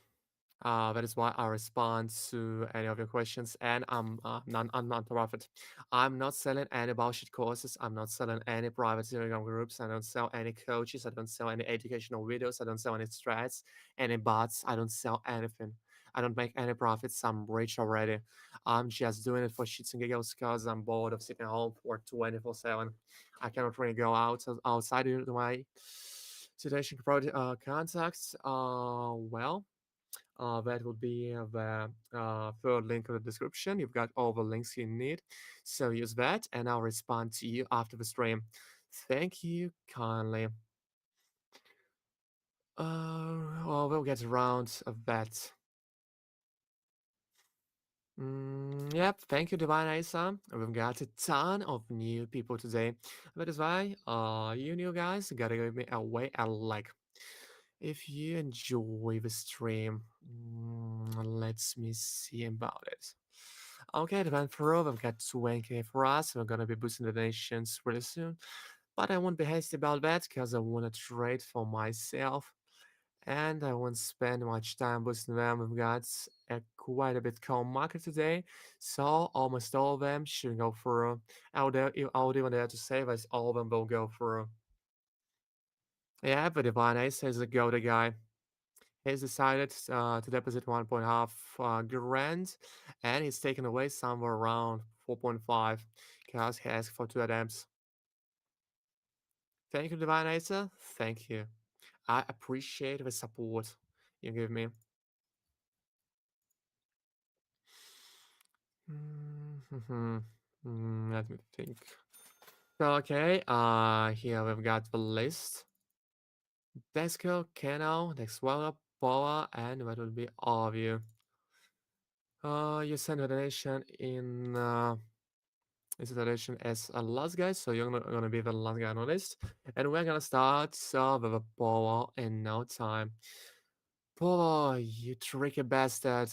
That is why I respond to any of your questions, and I'm non-profit. I'm not selling any bullshit courses. I'm not selling any private Telegram groups. I don't sell any coaches. I don't sell any educational videos. I don't sell any strats, any bots. I don't sell anything. I don't make any profits. I'm rich already. I'm just doing it for shits and giggles because I'm bored of sitting home for 24/7. I cannot really go outside of my situation contacts. That will be the third link in the description. You've got all the links you need. So use that, and I'll respond to you after the stream. Thank you kindly. Well, we'll get around of that. Yep, thank you, Divine Asa. We've got a ton of new people today. That is why, you new guys gotta give me a way a like. If you enjoy the stream, let me see about it. Okay, the van for I've got 20k for us. We're gonna be boosting the donations really soon. But I won't be hasty about that because I want to trade for myself and I won't spend much time boosting them. We've got quite a bit calm market today, so almost all of them should go through. I would even dare to say that all of them will go through. Yeah, but Divine Ace is a go-to guy. He's decided to deposit 1.5 grand, and he's taken away somewhere around 4.5 because he asked for 2 attempts. Thank you, Divine Acer. Thank you. I appreciate the support you give me. Let me think. So, okay, here we've got the list. Desco, Kano, Dexwella, Boa, and that would be all of you. You send a donation in this iteration as a last guy, so you're gonna be the last guy on the list. And we're gonna start with a Boa in no time. Boa, you tricky bastard.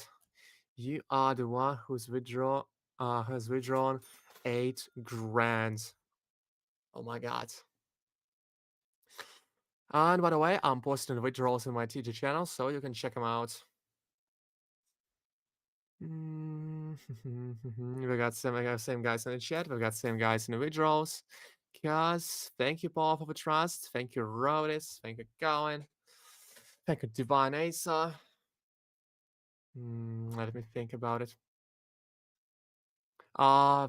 You are the one has withdrawn 8 grand. Oh my god. And by the way, I'm posting the withdrawals in my TG channel, so you can check them out. We got same guys in the chat. We got same guys in the withdrawals. Guys, thank you, Paul, for the trust. Thank you, Rodis. Thank you, Cohen. Thank you, Divine Asa. Let me think about it.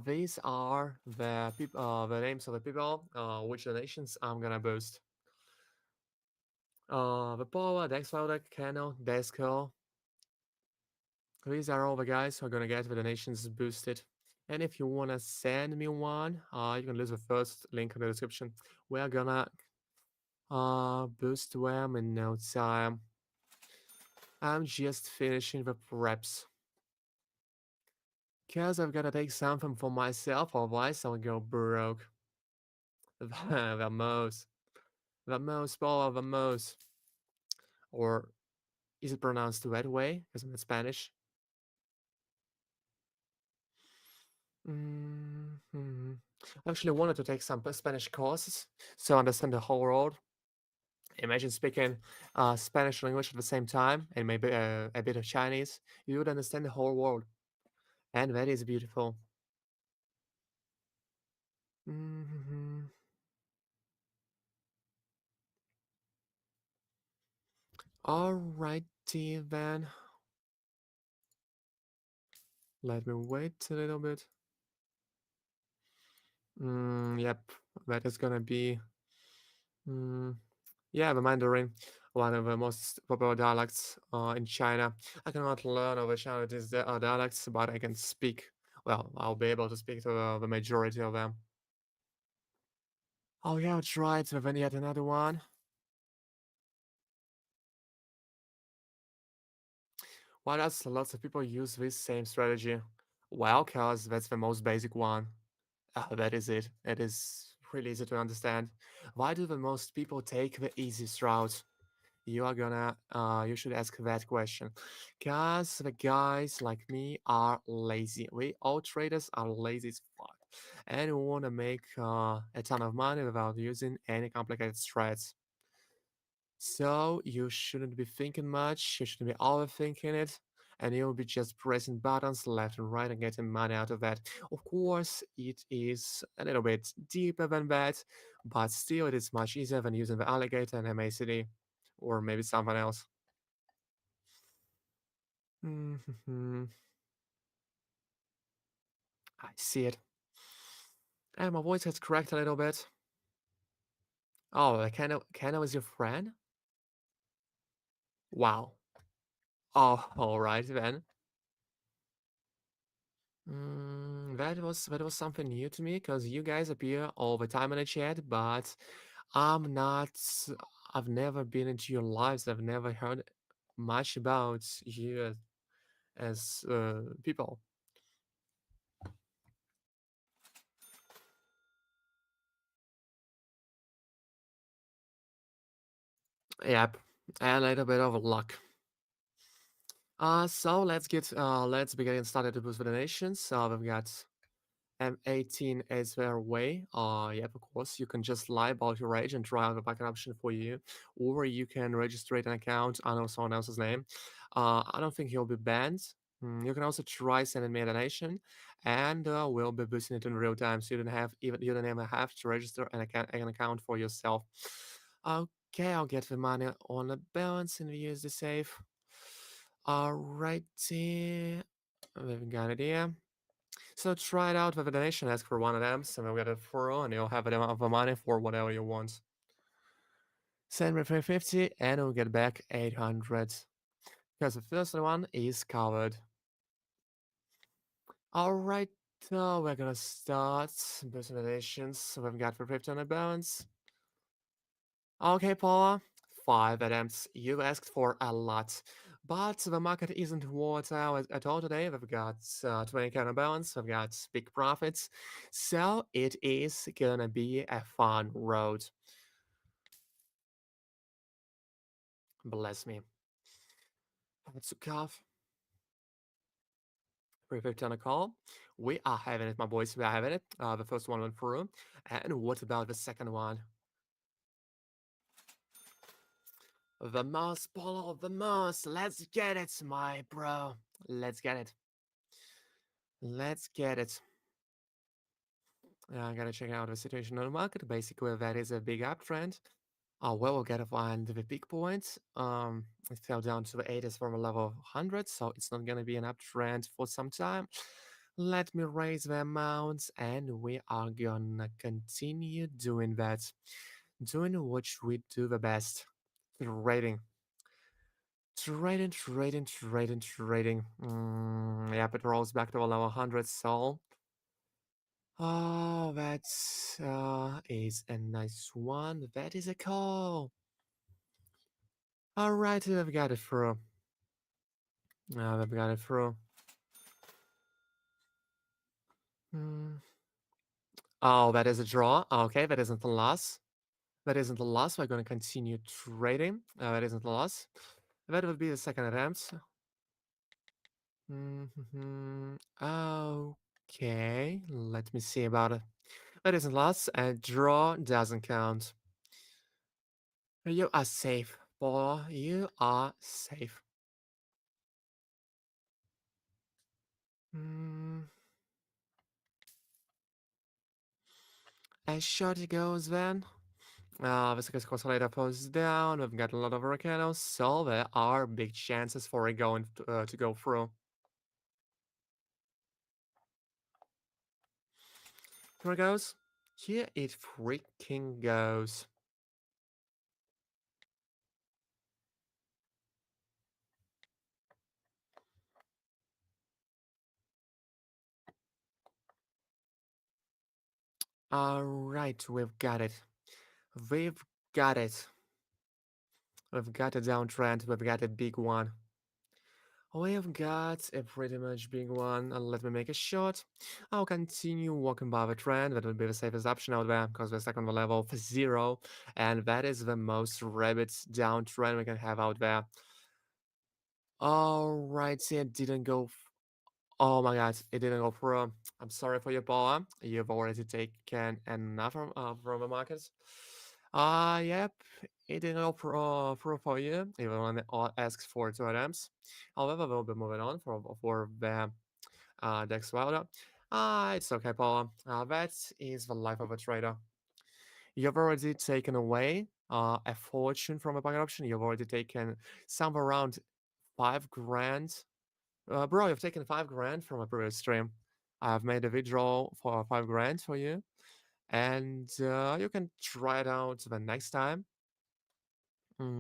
These are the people, the names of the people, which donations I'm gonna boost. The Power, Dexfounder, Kano, Desco. These are all the guys who are gonna get the donations boosted. And if you wanna send me one, you can use the first link in the description. We're gonna boost them in no time. I'm just finishing the preps. Cause I've gotta take something for myself, otherwise I'll go broke. The most. The most, Paula, the most. Or is it pronounced that way? Because I'm in Spanish. Mm-hmm. I actually wanted to take some Spanish courses so I understand the whole world. Imagine speaking Spanish and English at the same time and maybe a bit of Chinese. You would understand the whole world. And that is beautiful. Mm-hmm. Alrighty then. Let me wait a little bit. Yep, that is gonna be. Mm, Yeah, the Mandarin, one of the most popular dialects in China. I cannot learn over Chinese dialects, but I can speak. Well, I'll be able to speak to the majority of them. Oh yeah, that's right. So then yet another one. Why does lots of people use this same strategy? Well, cause that's the most basic one. That is it. It is really easy to understand. Why do the most people take the easiest route? You should ask that question. Cause the guys like me are lazy. We all traders are lazy as fuck. And we want to make a ton of money without using any complicated threads. So you shouldn't be thinking much, you shouldn't be overthinking it, and you'll be just pressing buttons left and right and getting money out of that. Of course, it is a little bit deeper than that, but still it is much easier than using the alligator and MACD, or maybe something else. Mhm. I see it. And my voice gets cracked a little bit. Oh, Kano is your friend? Wow. Oh, alright then. That was something new to me because you guys appear all the time in the chat, but I'm not. I've never been into your lives. I've never heard much about you as people. Yep, a little bit of luck. So let's be getting started to boost for the nations. So we've got M18 is their way. Yep, of course, you can just lie about your age and try out a backup option for you, or you can register an account under someone else's name. I don't think you'll be banned. You can also try sending me a donation, and we'll be boosting it in real time, so you don't even have to register an account for yourself. Okay, I'll get the money on the balance and use the safe. Alrighty, we've got it here. So try it out with a donation. Ask for one of them, and we'll get a referral, and you'll have an amount of money for whatever you want. Send me 350, and we'll get back 800. Because the first one is covered. Alright, we're gonna start boosting donations. So we've got 350 on the balance. Okay, Paula. 5 attempts. You asked for a lot. But the market isn't volatile at all today. We've got 20K on balance. We've got big profits. So it is gonna be a fun road. Bless me. That's a cough. 350 on a call. We are having it, my boys. We are having it. The first one went through. And what about the second one? The most, Polo, the most. Let's get it, my bro. Let's get it. Let's get it. I gotta check out the situation on the market. Basically, that is a big uptrend. Well, we'll get to find the big points. It fell down to the 80s from a level of 100, so it's not gonna be an uptrend for some time. Let me raise the amounts, and we are gonna continue doing that. Doing what we do the best. Trading. Trading. Yeah, it rolls back to a level 100, so oh, that is a nice one. That is a call. All right, we've got it through. We've got it through. Mm. Oh, that is a draw. Okay, that isn't a loss. That isn't a loss. We're going to continue trading. That isn't a loss. That would be the second attempt. Okay, let me see about it. That isn't a loss. A draw doesn't count. You are safe, boy. You are safe. Mm, as short it goes then. The second consolidator falls down. We've got a lot of volcanoes, so there are big chances for it to go through. Here it goes. Here it freaking goes. All right, we've got it. We've got it. We've got a downtrend. We've got a big one. We've got a pretty much big one. Let me make a shot. I'll continue walking by the trend. That will be the safest option out there because we're stuck on the level of zero. And that is the most rapid downtrend we can have out there. All right, it didn't go. Oh my god, it didn't go through. I'm sorry for your ball. You've already taken enough from the market. Yep, it didn't go through for you, even when it asks for 2 items. However, we'll be moving on for the next round. It's okay, Paula. That is the life of a trader. You've already taken away a fortune from a bucket option. You've already taken somewhere around 5 grand. Bro, you've taken 5 grand from a previous stream. I've made a withdrawal for 5 grand for you, and you can try it out the next time.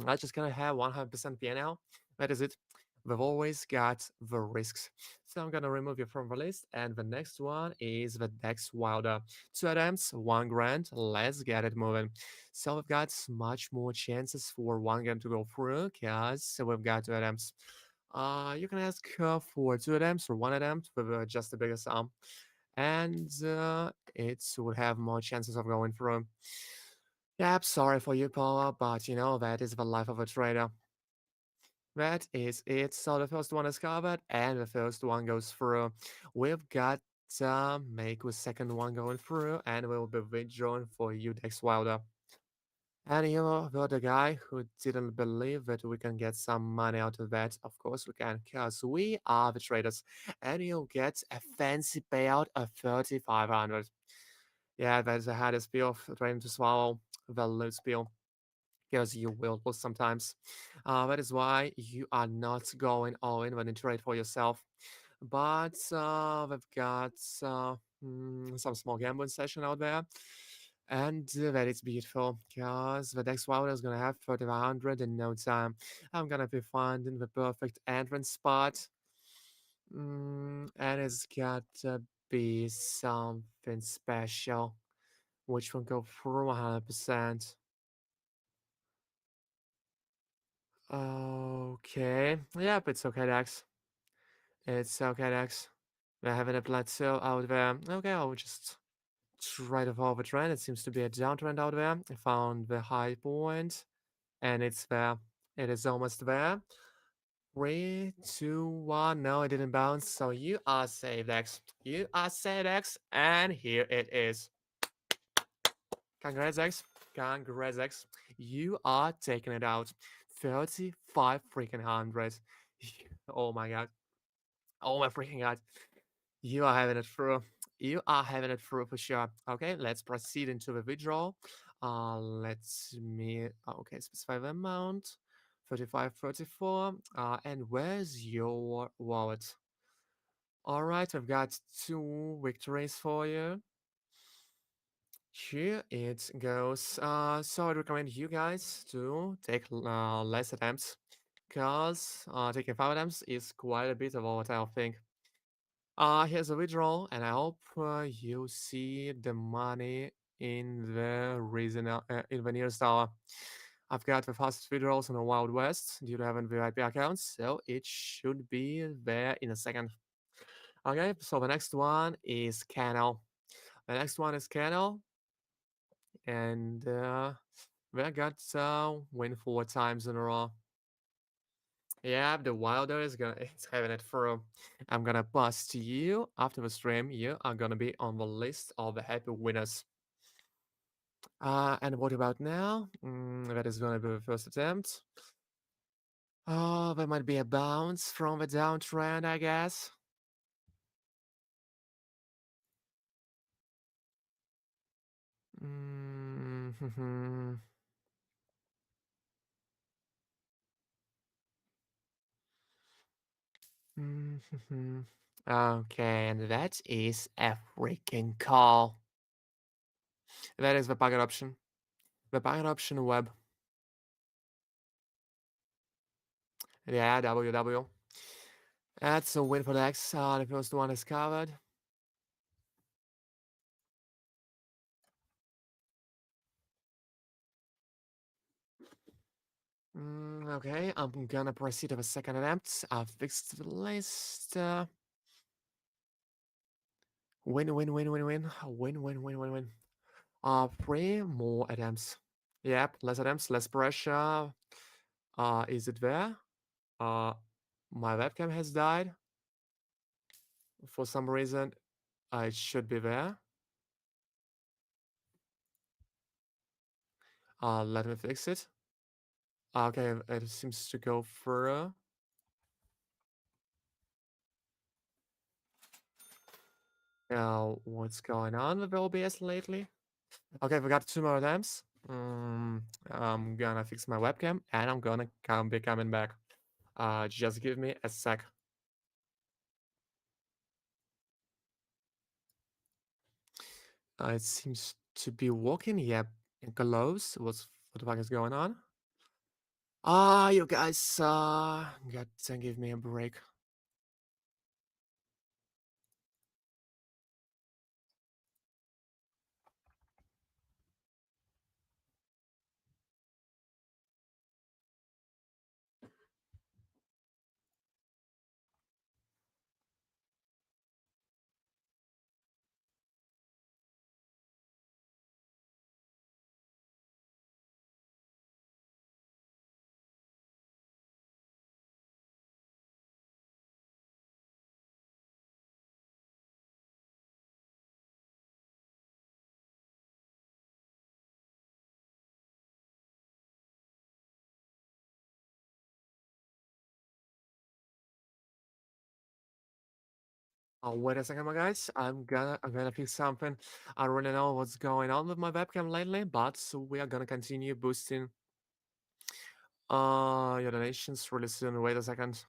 I just gonna have 100% PNL. That is it. We've always got the risks. So I'm gonna remove you from the list, and the next one is the Dex Wilder. 2 items, 1 grand. Let's get it moving. So we've got much more chances for 1 grand to go through, because we've got 2 items. You can ask for 2 items or 1 attempt with just a bigger sum, and it would have more chances of going through. Yeah, I'm sorry for you, Paula, but that is the life of a trader. That is it. So the first one is covered, and the first one goes through. We've got make the second one going through, and we'll be withdrawn for you, Dex Wilder. And you're the guy who didn't believe that we can get some money out of that. Of course we can, because we are the traders. And you'll get a fancy payout of 3,500. Yeah, that's the hardest pill of trying to swallow, the loot pill, because you will lose sometimes. That is why you are not going all in when you trade for yourself. But we've got some small gambling session out there. And that is beautiful, because the next wilder is gonna have 3,100 in no time. I'm gonna be finding the perfect entrance spot. And it's gotta be something special, which will go through 100%. Okay. Yep, it's okay, Dex. It's okay, Dex. We're having a plateau out there. Okay, I'll just try to follow the trend. It seems to be a downtrend out there. I found the high point, and it's there. It is almost there. 3, 2, 1. No, it didn't bounce. So you are safe, Dex. You are safe, Dex. And here it is. Congrats, X. Congrats, X. You are taking it out. 35 freaking hundred. Oh my god. Oh my freaking god. You are having it through. You are having it through for sure. Okay, let's proceed into the withdrawal. Let me okay, specify the amount. 35, 34. And where's your wallet? Alright, I've got 2 victories for you. Here it goes. So I recommend you guys to take less attempts, because taking 5 attempts is quite a bit of a volatile thing. Here's a withdrawal, and I hope you see the money in the reason in the nearest hour. I've got the fastest withdrawals in the Wild West due to having VIP accounts, so it should be there in a second. Okay, so the next one is Canal. The next one is Canal, and we got win 4 times in a row. Yeah, the Wilder is gonna it's having it through. I'm gonna bust you after the stream. You are gonna be on the list of the happy winners. And what about now? That is gonna be the first attempt. Oh, there might be a bounce from the downtrend, I guess. Mm-hmm. Mm-hmm. Okay, and that is a freaking call. That is the bucket option. The bucket option web. Yeah, WW. That's a win for the X. The first one is covered. Okay, I'm gonna proceed with a second attempt. I've fixed the list. Win, win, win, win, win. Win, win, win, win, win. Three more attempts. Yep, less attempts, less pressure. Is it there? Uh, my webcam has died. For some reason, it should be there. Let me fix it. Okay, it seems to go through. What's going on with OBS lately? Okay, we got two more attempts. I'm gonna fix my webcam and I'm gonna be coming back. Just give me a sec. It seems to be working. Yep, it glows. What the fuck is going on? You guys, got to give me a break. Wait a second, my guys. I'm gonna fix something. I don't really know what's going on with my webcam lately, but so we are gonna continue boosting your donations really soon. Wait a second.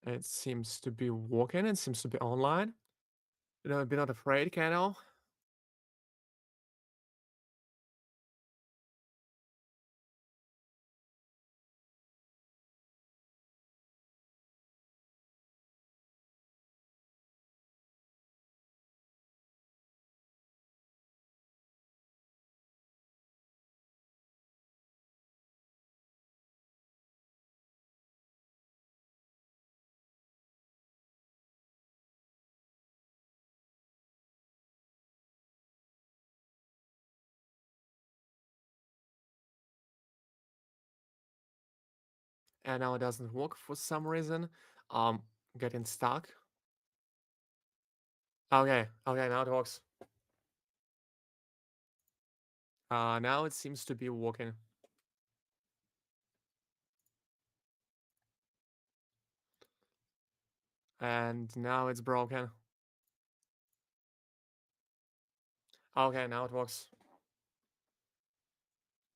It seems to be working. It seems to be online. Be not afraid, Kano. And now it doesn't work for some reason. Um, Getting stuck. Okay, now it works. Now it seems to be working. And now it's broken. Okay, now it works.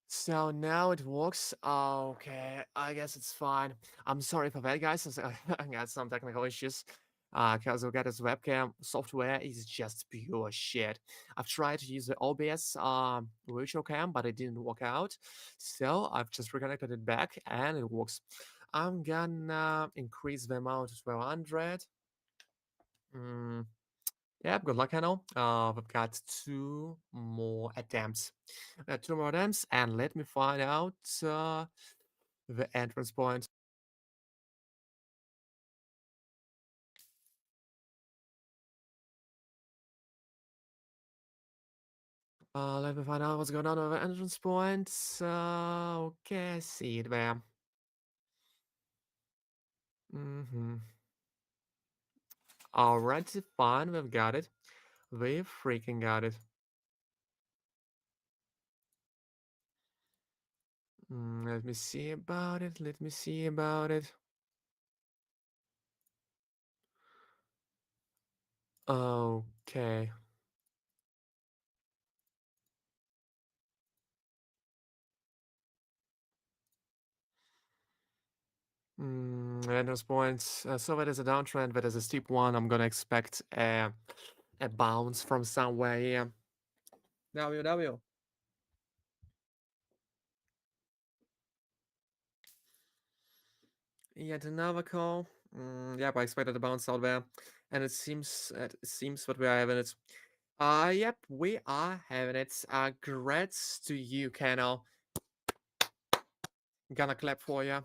So now it works. Okay, I guess it's fine. I'm sorry for that, guys. I got some technical issues. Because we got this webcam software is just pure shit. I've tried to use the OBS virtual cam, but it didn't work out. So I've just reconnected it back and it works. I'm gonna increase the amount to 1200. Mm, yeah, good luck, Hanno. We've got two more attempts. Two more attempts, and let me find out the entrance point. Let me find out what's going on with the entrance point. Okay, I see it there. Alright, fine, we've got it. We've freaking got it. Let me see about it. Let me see about it. Okay. At this point, so that is a downtrend, that is a steep one. I'm gonna expect a bounce from somewhere here. WW. Yet another call. Yep, I expected a bounce out there, and it seems that we are having it. Yep, we are having it. Congrats to you, Kennel. Gonna clap for you.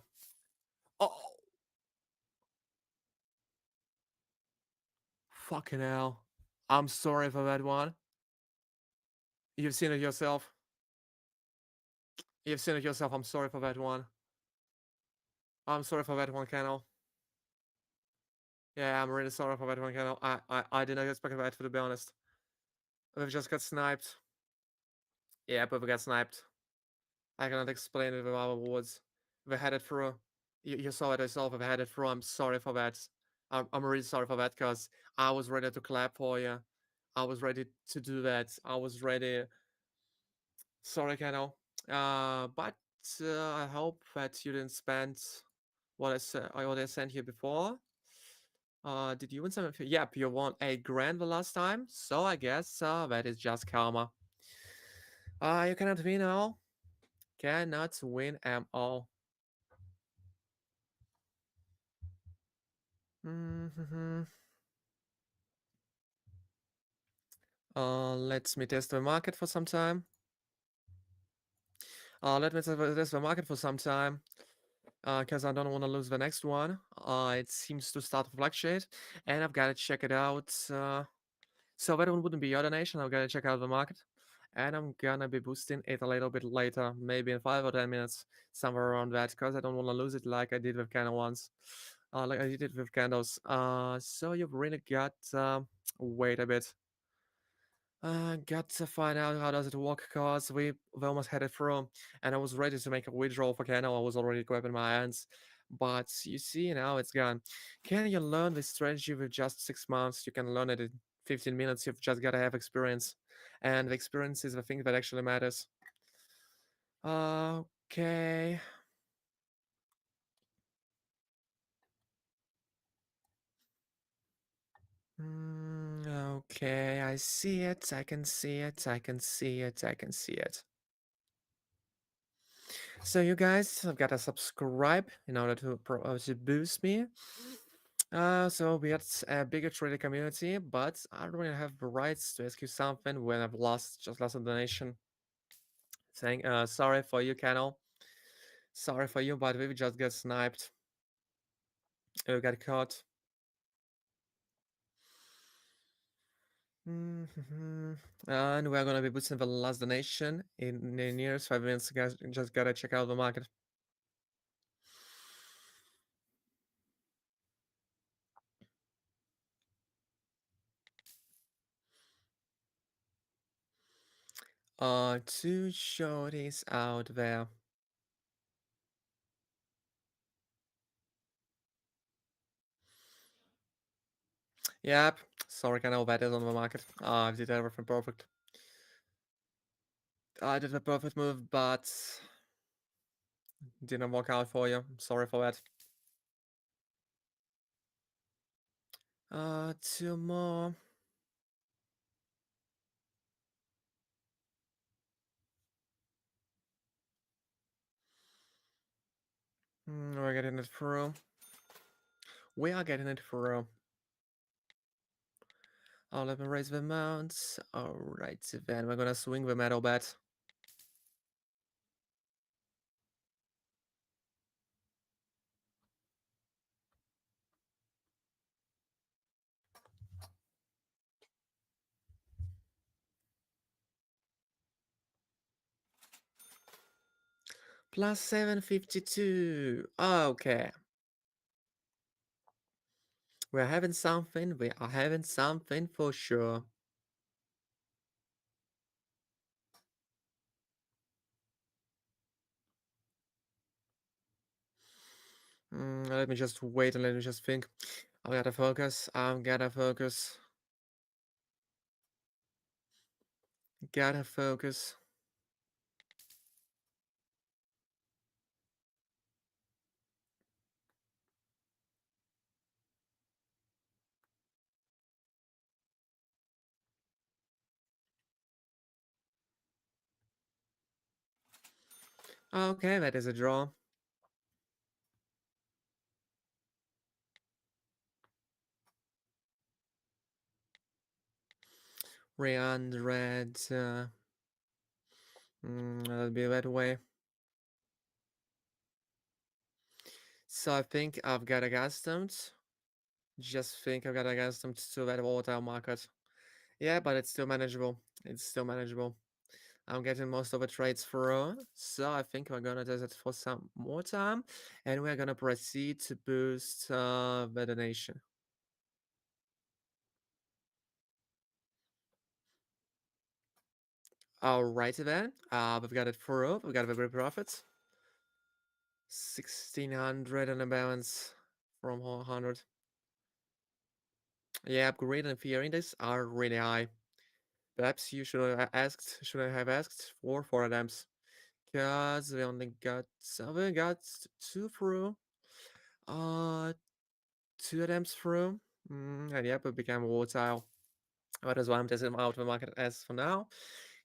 Oh, fucking hell. I'm sorry for that one. You've seen it yourself. You've seen it yourself. I'm sorry for that one. I'm sorry for that one, Kennel. Yeah, I'm really sorry for that one, Kennel. I did not expect that, to be honest. We've just got sniped. Yeah, but we got sniped. I cannot explain it with our words. We had it through. You saw it yourself. We had it through. I'm sorry for that. I'm really sorry for that because I was ready to clap for you. I was ready to do that. I was ready. Sorry, Kennel. But I hope that you didn't spend what I sent you before. Did you win something? Yep, you won a grand the last time. So I guess that is just karma. You cannot win all. Cannot win them all. Mm-hmm. Let me test the market for some time. Let me test the market for some time. Because I don't want to lose the next one. It seems to start to fluctuate, and I've got to check it out. So that one wouldn't be your donation. I've got to check out the market, and I'm gonna be boosting it a little bit later, maybe in 5 or 10 minutes, somewhere around that, because I don't want to lose it like I did with candle ones, like I did with candles. So you've really got wait a bit. Got to find out how does it work, cause we almost had it through, and I was ready to make a withdrawal for Kano. I was already grabbing my hands, but you see now it's gone. Can you learn this strategy with just 6 months? You can learn it in 15 minutes. You've just gotta have experience, and the experience is the thing that actually matters. Okay. Okay, I see it. I can see it. I can see it. I can see it. So you guys have got to subscribe in order to boost me. So we had a bigger trader community, but I don't really have the rights to ask you something when I've just lost a donation. Saying sorry for you, Kennel. Sorry for you, but we just got sniped. We got caught. And we're gonna be boosting the last donation in the nearest 5 minutes. Guys, just gotta check out the market. Two shorties out there. Yep. Sorry, Kennel, that is on the market. I did everything perfect. I did a perfect move, but didn't work out for you. Sorry for that. Two more. We're getting it through. We are getting it through. Let me raise the amounts. Alright, then we're gonna swing the metal bet. Plus 752. Okay. We're having something. We are having something for sure. Let me just wait and let me just think. I gotta focus. I'm gotta focus. Gotta focus. Okay, that is a draw. Red. That'll be that way. So I think I've got accustomed. Just think I've got accustomed to that volatile market. Yeah, but it's still manageable. It's still manageable. I'm getting most of the trades through, so I think we're gonna do it for some more time, and we're gonna proceed to boost the donation. Alrighty then, we've got it through. We got the very profits. 1600 on the balance from 100. Yeah, upgrade and fear index are really high. Perhaps you should have asked for 4 attempts, cause we got two through. Uh, 2 attempts through. And yep, it became volatile. That is why I'm testing out the market as for now,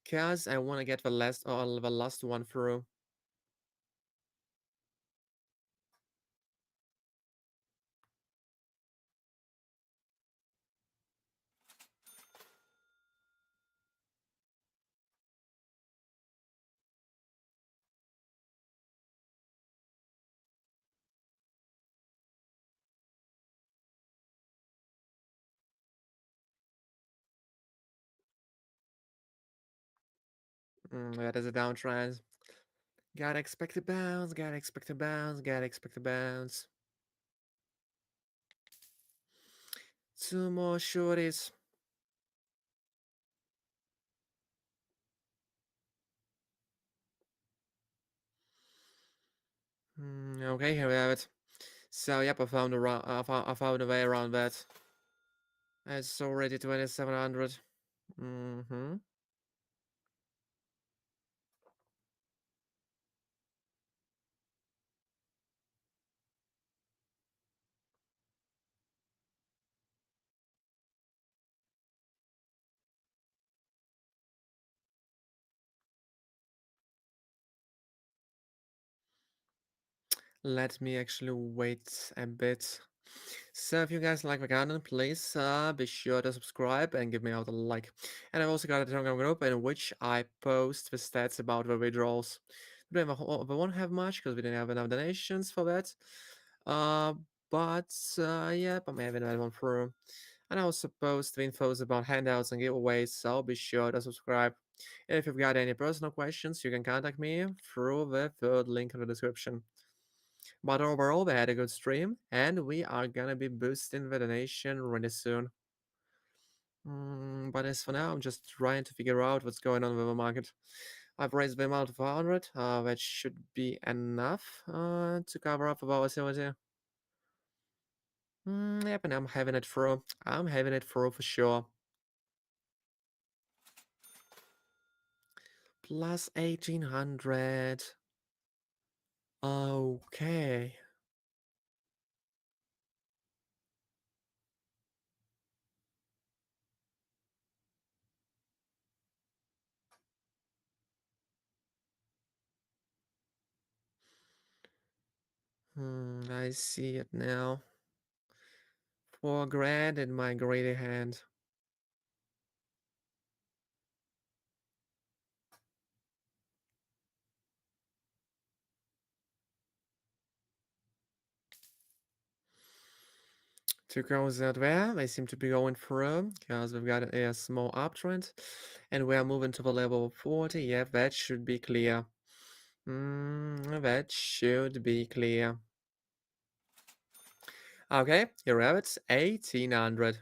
cause I want to get the last one through. That is a downtrend. Gotta expect a bounce. Gotta expect a bounce. Gotta expect a bounce. Two more shorties. Okay, here we have it. So yep, I found a way around that. It's already 2700. Mm-hmm. Let me actually wait a bit. So if you guys like my content, please be sure to subscribe and give me out a like. And I've also got a Telegram group in which I post the stats about the withdrawals. We won't have much because we didn't have enough donations for that. Uh, but yeah, I'm having that one through. And I also post the infos about handouts and giveaways, so be sure to subscribe. And if you've got any personal questions, you can contact me through the third link in the description. But overall, we had a good stream, and we are gonna be boosting the donation really soon. But as for now, I'm just trying to figure out what's going on with the market. I've raised the amount to 400, that should be enough to cover up the volatility. Yep, and I'm having it through. I'm having it through for sure. Plus 1800. Okay. I see it now. 4 grand in my greedy hand. Two goes out there. They seem to be going through because we've got a small uptrend and we're moving to the level 40. Yeah, that should be clear. That should be clear. Okay, here we have it. 1800.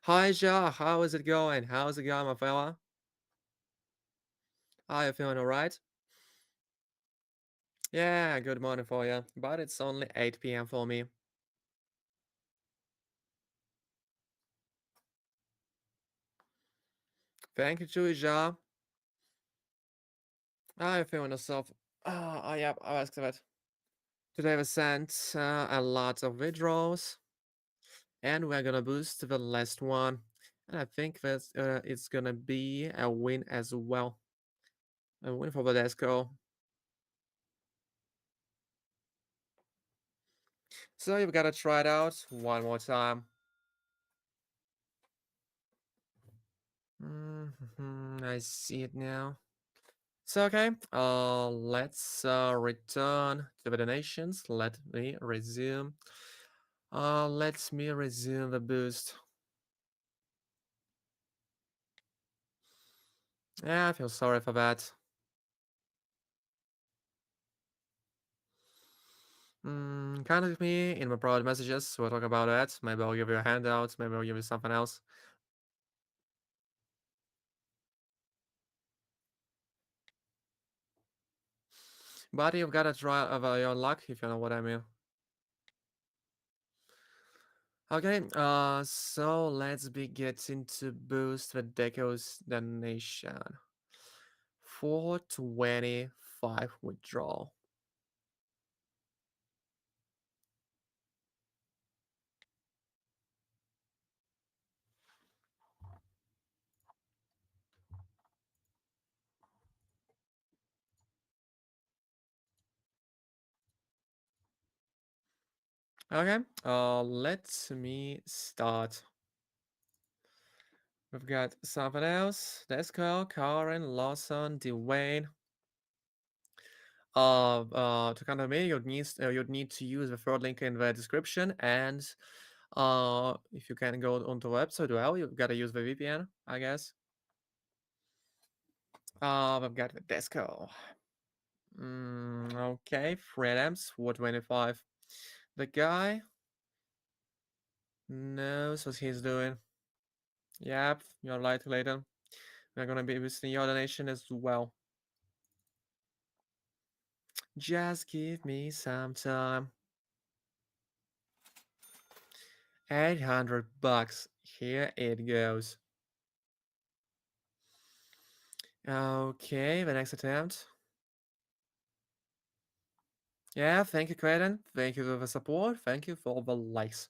Hi, Ja. How is it going? How's it going, my fella? Are you feeling alright? Yeah, good morning for you. But it's only 8 p.m. for me. Thank you to Ja. How are you feeling yourself? Yeah, I asked that. Today we sent a lot of withdrawals, and we're gonna boost the last one. And I think that it's gonna be a win as well. A win for Badesco. So you've got to try it out one more time. I see it now. So okay, let's return to the donations. Let me resume the boost. Yeah, I feel sorry for that. Contact me in my private messages. We'll talk about that. Maybe I'll give you a handout. Maybe I'll give you something else. But you've got to try your luck, if you know what I mean. Okay, so let's be getting to boost the Deco's donation. 425 withdrawal. Okay, let me start. We've got something else. Desco, Karen, Lawson, Dwayne. To contact me, you'd need to use the third link in the description, and if you can go onto the website, well, you've got to use the VPN, I guess. We've got the Desco. Okay, Fred Amps, 425. The guy knows what he's doing. Yep, you're right, later. We're gonna be boosting your donation as well. Just give me some time. 800 bucks. Here it goes. Okay, the next attempt. Yeah, thank you, Creighton. Thank you for the support. Thank you for the likes.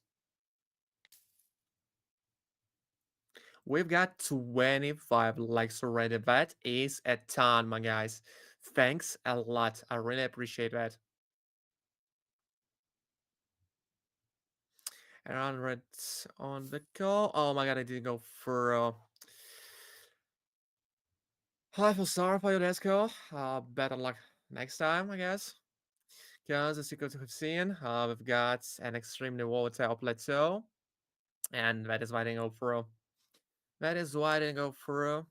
We've got 25 likes already. That is a ton, my guys. Thanks a lot. I really appreciate that. 100 on the call. Oh my god, I didn't go for. I feel sorry for you, Desco. Better luck next time, I guess. Because as you could have seen, we've got an extremely volatile plateau, and that is why I didn't go through. That is why I didn't go through.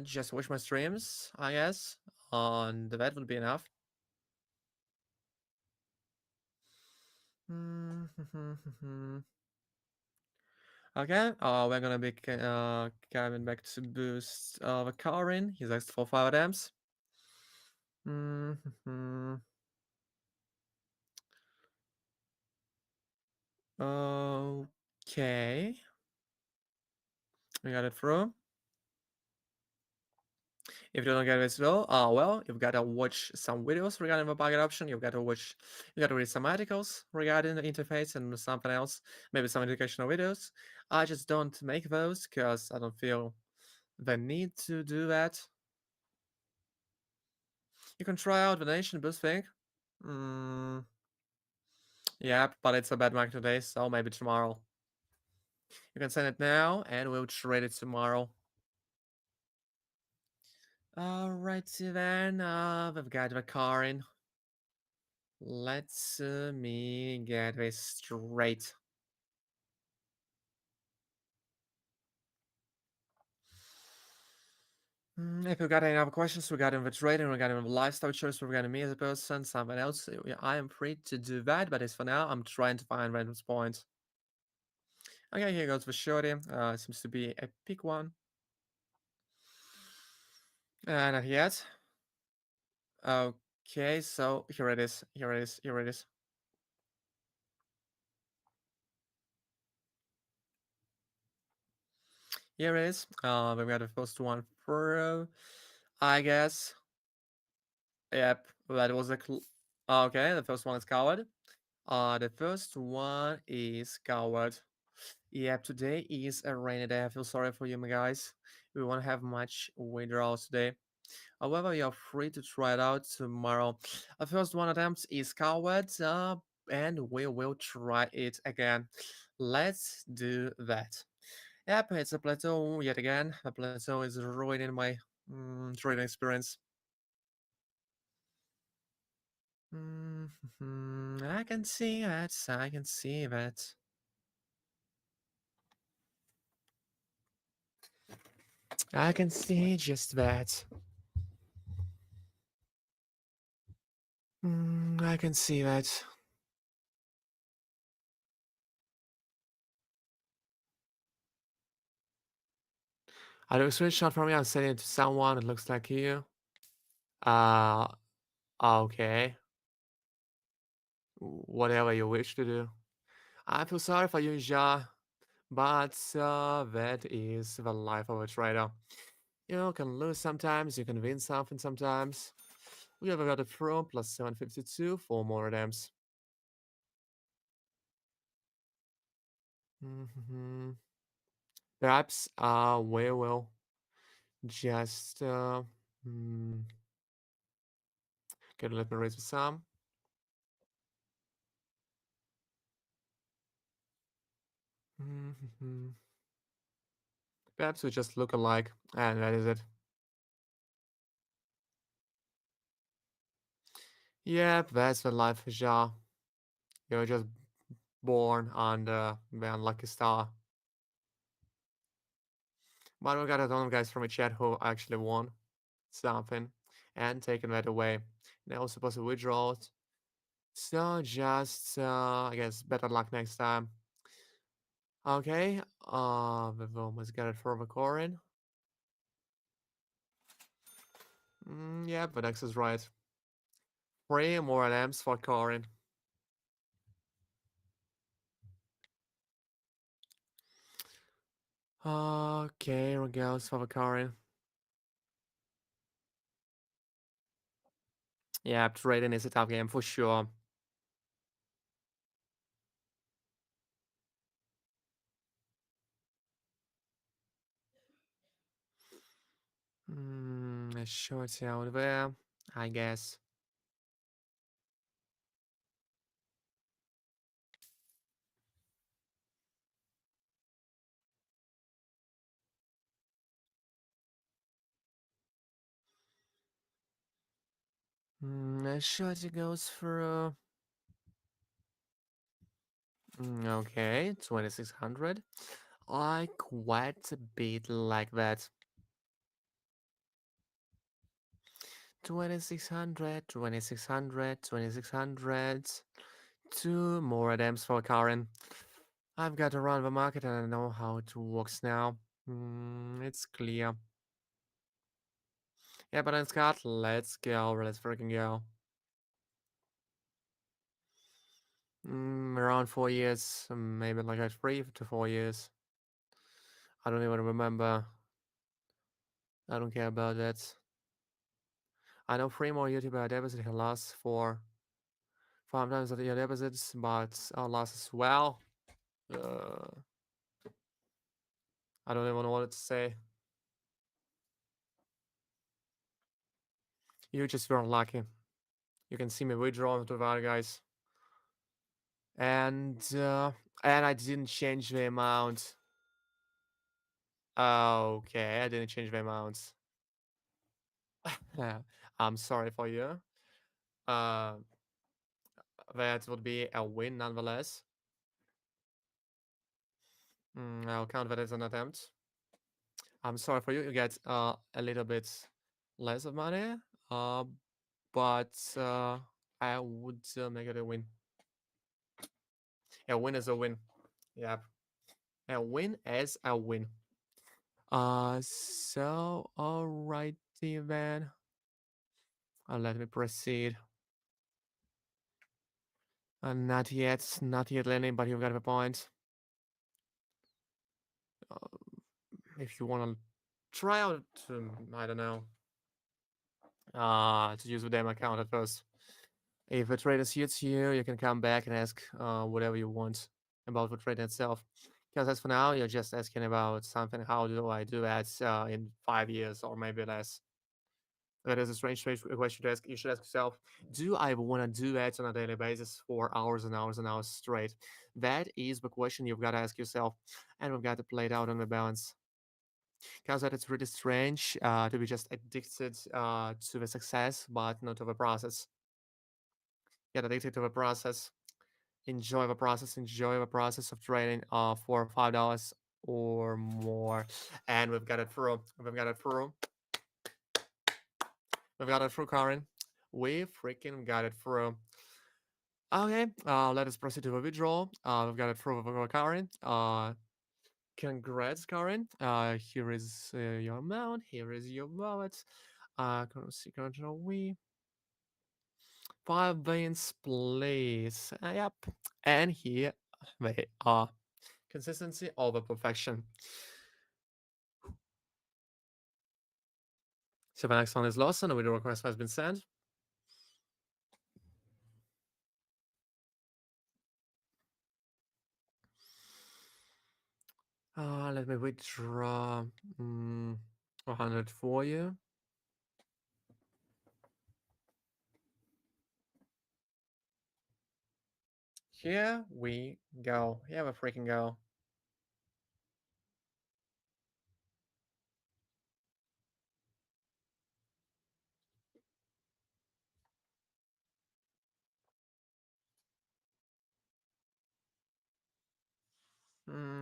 Just watch my streams, I guess, and that would be enough. Okay, we're gonna be coming back to boost the Karin. He's asked for 5 attempts. Okay, we got it through. If you don't get it as well, you've got to watch some videos regarding the bucket option. You got to read some articles regarding the interface and something else, maybe some educational videos. I just don't make those because I don't feel the need to do that. You can try out the Nation Boost thing. Yeah, but it's a bad mark today, so maybe tomorrow. You can send it now, and we'll trade it tomorrow. Alrighty then, we've got the car in. Let's me get this straight. If you got any other questions regarding the trading, regarding the lifestyle choice, regarding me as a person, something else, I am free to do that. But as for now, I'm trying to find random points. Okay, here goes the shorty. Seems to be a big one. Not yet. Okay, so here it is. Here it is. Here it is. Here it is. We've got the first one through, I guess. Yep, that was a okay, the first one is coward. The first one is coward. Yep, today is a rainy day. I feel sorry for you, my guys. We won't have much withdrawals today. However, you're free to try it out tomorrow. Our first one attempt is coward, and we will try it again. Let's do that. Yep, it's a plateau yet again. A plateau is ruining my trading experience. I can see that. I can see that. I can see just that. I can see that. I do a screenshot from you. I'm sending it to someone. It looks like you. Uh, okay. Whatever you wish to do. I feel sorry for you, Ja, but that is the life of a trader. You can lose sometimes, you can win something sometimes. We have got a pro plus 752 for more attempts. Mhm. Perhaps we will just mm, get a little raise with some. Mhm. Perhaps we just look alike, and that is it. Yep, that's the life of Ja. You're just born on the unlucky star. But we got a ton of guys from a chat who actually won something and taken that away. They also supposed to withdraw it. So just I guess better luck next time. Okay, we've almost got it for the Corin. Yeah, but X is right. 3 more LMs for Corin. Okay, here we go for the Corin. Yeah, trading is a tough game for sure. A short out there, I guess. A short goes for okay, 2600. I quite a bit like that. 2600, 2600, 2600. Two more attempts for Karen. I've got to run the market and I know how it works now. It's clear. Yeah, but then Scott, let's go. Let's freaking go. Around 4 years, maybe like at 3 to 4 years. I don't even remember. I don't care about that. I know 3 more YouTuber deposit can last for 5 times the deposits, but I'll last as well. Uh, I don't even know what to say. You just were lucky. You can see me withdraw to that, guys. And I didn't change the amount. Okay, I didn't change the amounts. I'm sorry for you. Uh, that would be a win nonetheless. I'll count that as an attempt. I'm sorry for you. You get a little bit less of money. Uh, but I would make it a win. A win is a win. Yep. A win is a win. So alrighty then. Let me proceed. Not yet, Lenny, but you've got the point. Uh, if you want to try out, I don't know, to use the demo account at first. If a trader suits you, you can come back and ask whatever you want about the trade itself. Because as for now, you're just asking about something. How do I do that in 5 years or maybe less? That is a strange question to ask. You should ask yourself, do I want to do that on a daily basis for hours and hours and hours straight? That is the question you've got to ask yourself, and we've got to play it out on the balance. Because that it's really strange to be just addicted to the success, but not to the process. Get addicted to the process. Enjoy the process. Enjoy the process of trading for $5 or more. And we've got it through. We've got it through. We've got it through, Karen. We freaking got it through. Okay, let us proceed to the withdrawal. We've got it through with Karen. Congrats, Karen. Here is your amount. Here is your wallet. Currency control we 5 beans, please. Yep. And here they are. Consistency over perfection. So the next one is lost and a withdrawal request has been sent. Let me withdraw 100 for you. Here we go. Here we freaking go.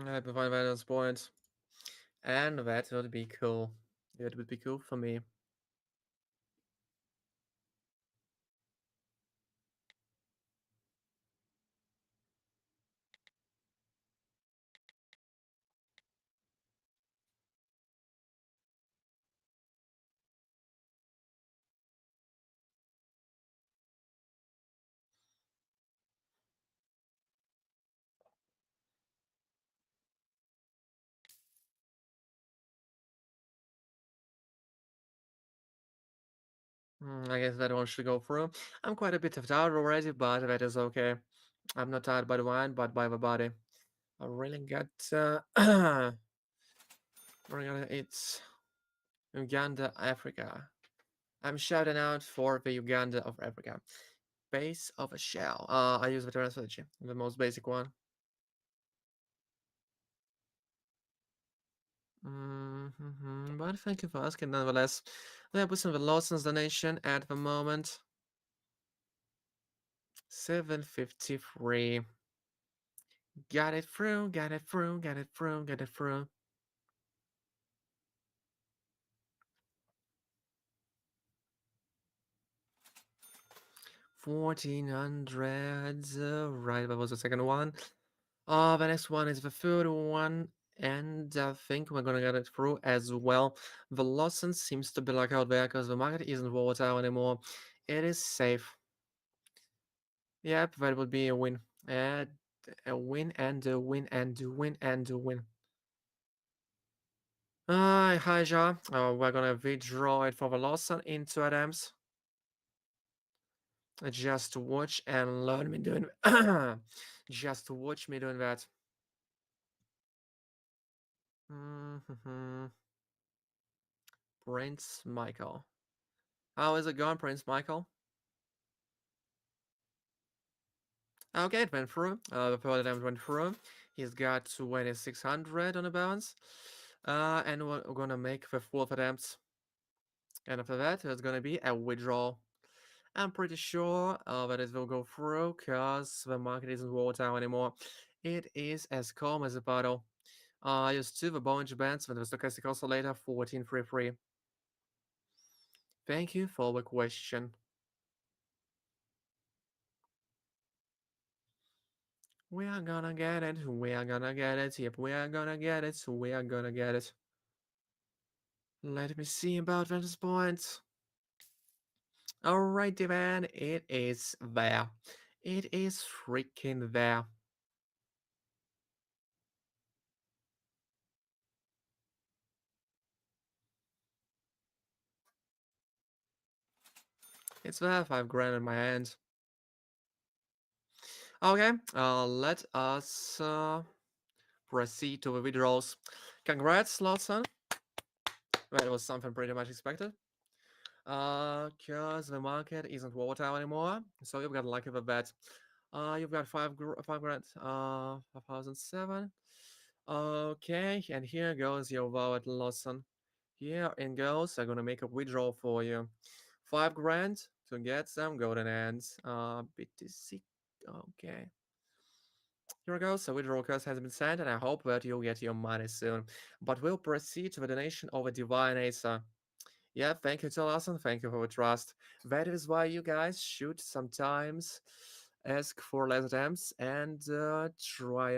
I provide balance points. And that would be cool. It would be cool for me. I guess that one should go through. I'm quite a bit of tired already, but that is okay. I'm not tired by the wine, but by the body. I really got it's Uganda, Africa. I'm shouting out for the Uganda of Africa. Base of a shell. I use the terminology, the most basic one. But thank you for asking nonetheless. There was some loss in the nation at the moment. 753. Got it through, got it through, got it through, got it through. 1400. Right, that was the second one. The next one is the third one, and I think we're gonna get it through as well. The Lawson seems to be like out there because the market isn't volatile anymore. It is safe. Yep, that would be a win. A win and a win and a win and a win. Hi, Ja. We're gonna withdraw it for the Lawson into Adams. Just watch and learn me doing. Just watch me doing that. Prince Michael. How is it going, Prince Michael? Okay, it went through. The third attempt went through. He's got 2600 on the balance. And we're gonna make the fourth attempt. And after that, there's gonna be a withdrawal. I'm pretty sure that it will go through because the market isn't volatile anymore. It is as calm as a puddle. I used two the Bollinger Bands with the stochastic oscillator 1433. Thank you for the question. We are gonna get it. We are gonna get it. Yep, we are gonna get it. We are gonna get it. Let me see about vantage points. Alright, Divan, it is there. It is freaking there. It's there, 5 grand in my hand. Okay, let us proceed to the withdrawals. Congrats, Lawson. That was something pretty much expected. Cause the market isn't volatile anymore. So you've got lucky with that. You've got 5 grand, 5,007. Okay, and here goes your wallet, Lawson. Here in goes, I'm gonna make a withdrawal for you. 5 grand to get some golden ends. BTC. Okay. Here we go. So withdrawal request has been sent, and I hope that you'll get your money soon. But we'll proceed to the donation of a divine Asa. Yeah, thank you to Lawson. Thank you for the trust. That is why you guys should sometimes ask for less attempts and try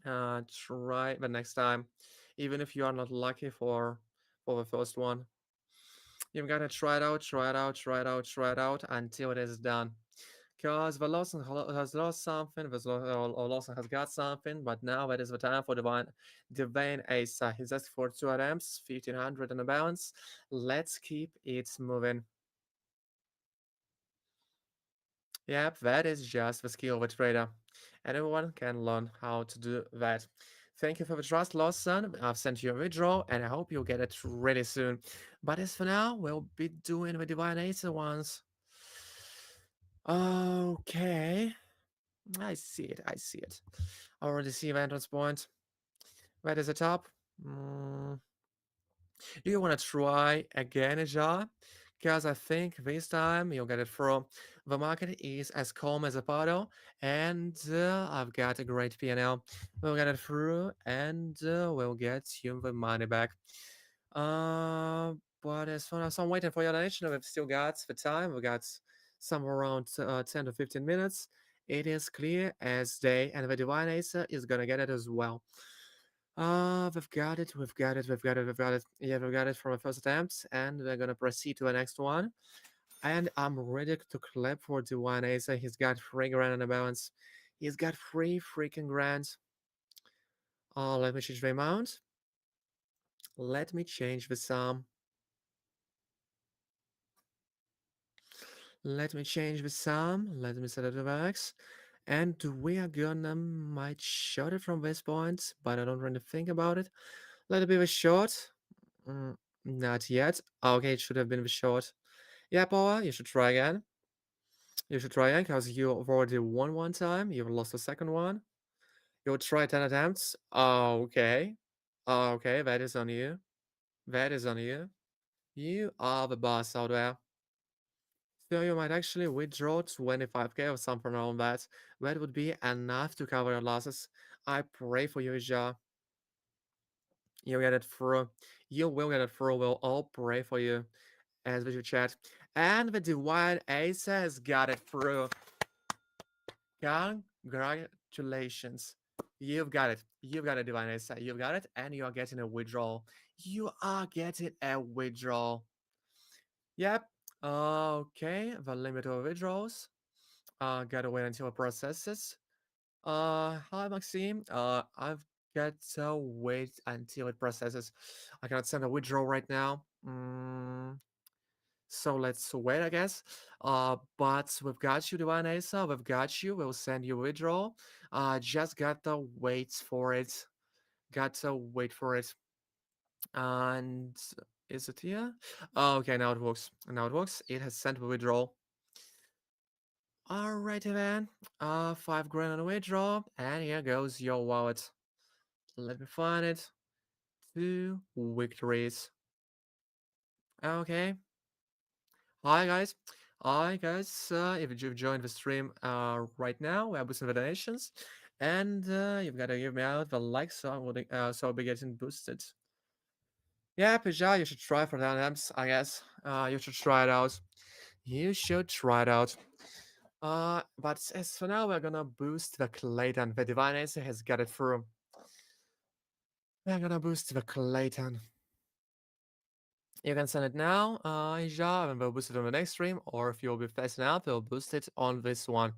the next time, even if you are not lucky for the first one. You've got to try it out, try it out, try it out, try it out until it is done. Because the Lawson has lost something, or Lawson has got something, but now it is the time for Divine Asa. He's asked for 2 attempts, 1500 on the balance. Let's keep it moving. Yep, that is just the skill of a trader. Anyone can learn how to do that. Thank you for the trust, Lawson. I've sent you a withdrawal, and I hope you'll get it really soon. But as for now, we'll be doing the Divine Asa ones. Okay. I see it. I see it. I already see the entrance point. Where is the top? Mm, do you want to try again, Ja? Because I think this time you'll get it through. The market is as calm as a puddle, and I've got a great P&L. We'll get it through, and we'll get you the money back. Uh, but as far as I'm waiting for your donation, we've still got the time. We got somewhere around 10 to 15 minutes. It is clear as day, and the Divine Acer is gonna get it as well. We've got it, we've got it, we've got it, we've got it. Yeah, we've got it from the first attempt, and we're gonna proceed to the next one. And I'm ready to clap for Divine Acer. He's got 3 grand on the balance. He's got 3 freaking grand. Let me change the amount. Let me change the sum. Let me change the sum. Let me set it to X. And we are gonna might short it from this point, but I don't really think about it. Let it be the short. Mm, not yet. Okay, it should have been the short. Yeah, Paula, you should try again. You should try again because you've already won one time. You've lost the second one. You'll try 10 attempts. Okay. Okay, that is on you. That is on you. You are the boss out there. So you might actually withdraw 25k or something around that. That would be enough to cover your losses. I pray for you, Ja. You'll get it through. You will get it through. We'll all pray for you as we should chat. And the Divine Ace has got it through. Congratulations. You've got it. You've got a Divine Ace. You've got it. And you are getting a withdrawal. You are getting a withdrawal. Yep. Okay. The limit of withdrawals. Gotta wait until it processes. Hi Maxime. I've got to wait until it processes. I cannot send a withdrawal right now. So let's wait, I guess. But we've got you, Divine Asa. We've got you. We'll send you a withdrawal. Just got to wait for it. Got to wait for it. And is it here? Oh, okay, now it works. Now it works. It has sent a withdrawal. Alrighty then. 5 grand on a withdrawal, and here goes your wallet. Let me find it. 2 victories. Okay. Hi guys. Hi guys. If you've joined the stream right now, we are boosting the donations, and you've got to give me out the like so so I'll be getting boosted. Yeah, Pija, you should try for the amps, I guess. You should try it out. You should try it out. But as for now, we're gonna boost the Clayton. The Divine Ace has got it through. We're gonna boost the Clayton. You can send it now, Ija, and we'll boost it on the next stream, or if you'll be fast enough, we'll boost it on this one.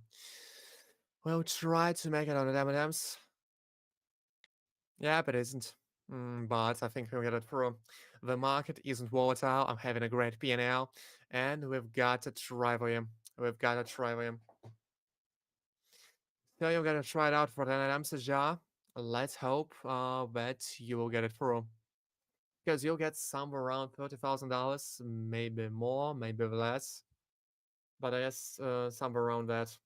We'll try to make it on the M&Ms. Yeah, but it isn't. But I think we'll get it through. The market isn't volatile. I'm having a great P&L, and we've got to try for him. We've got to try for him. So you're gonna try it out for the M&Ms, Ija. Let's hope that you will get it through. because you'll get somewhere around $30,000, maybe more, maybe less, but I guess somewhere around that.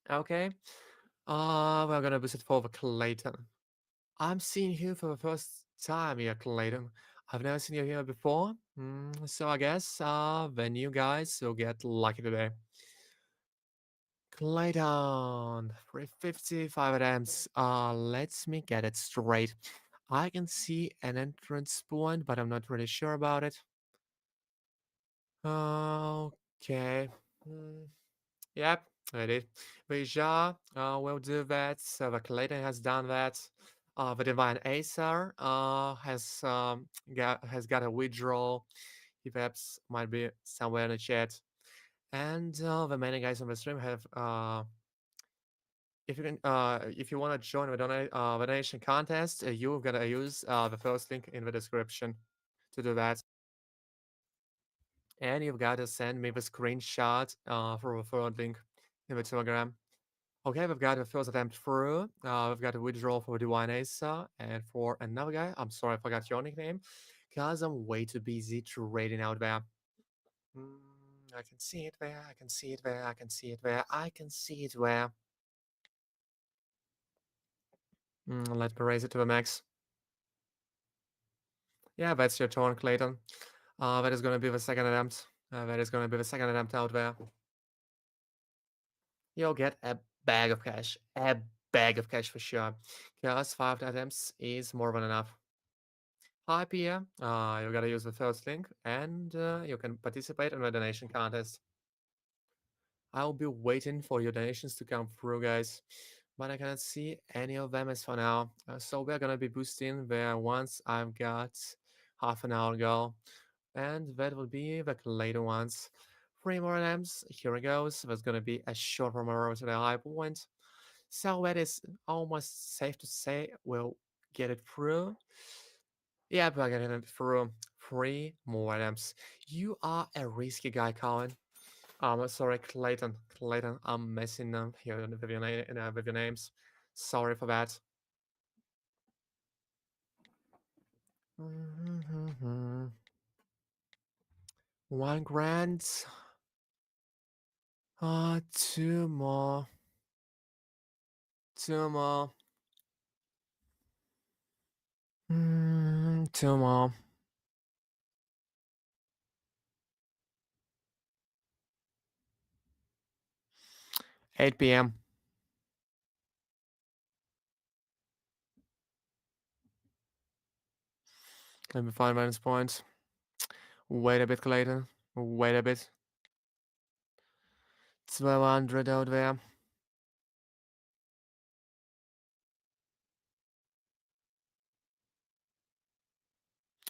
Okay, we're gonna visit for the Clayton. I'm seeing you for the first time here, Clayton. I've never seen you here before, so I guess then you guys will get lucky today. Clayton, 355 attempts. Let me get it straight. I can see an entrance point, but I'm not really sure about it. Okay. Hmm, yep, I did. Beja will do that. So the Clayton has done that. The Divine Acer has got a withdrawal. He perhaps might be somewhere in the chat. And the many guys on the stream have if you want to join the donation contest, you've got to use the first link in the description to do that. And you've got to send me the screenshot for the third link in the Telegram. Okay, we've got the first attempt through. We've got a withdrawal for Divine Asa and for another guy. I'm sorry, I forgot your nickname because I'm way too busy trading out there. I can see it there. I can see it there. I can see it there. I can see it there. Let me raise it to the max. Yeah, that's your turn, Clayton. That is going to be the second attempt. That is going to be the second attempt out there. You'll get a bag of cash. A bag of cash for sure. Because 5 attempts is more than enough. Hi, Pia. You gotta use the first link and you can participate in the donation contest. I'll be waiting for your donations to come through, guys. But I cannot see any of them as for now. So we're gonna be boosting there once I've got half an hour ago. And that will be the later ones. 3 more attempts. Here it goes. There's gonna be a short road to the high point. So that is almost safe to say we'll get it through. Yeah, we're getting it through. 3 more attempts. You are a risky guy, Colin. Sorry, Clayton. Clayton, I'm messing up here with your names. Sorry for that. One grand. 2 more. 2 more. 2 more. 8 p.m. Let me find minus points. Wait a bit, Clayton. Wait a bit. 1200 out there.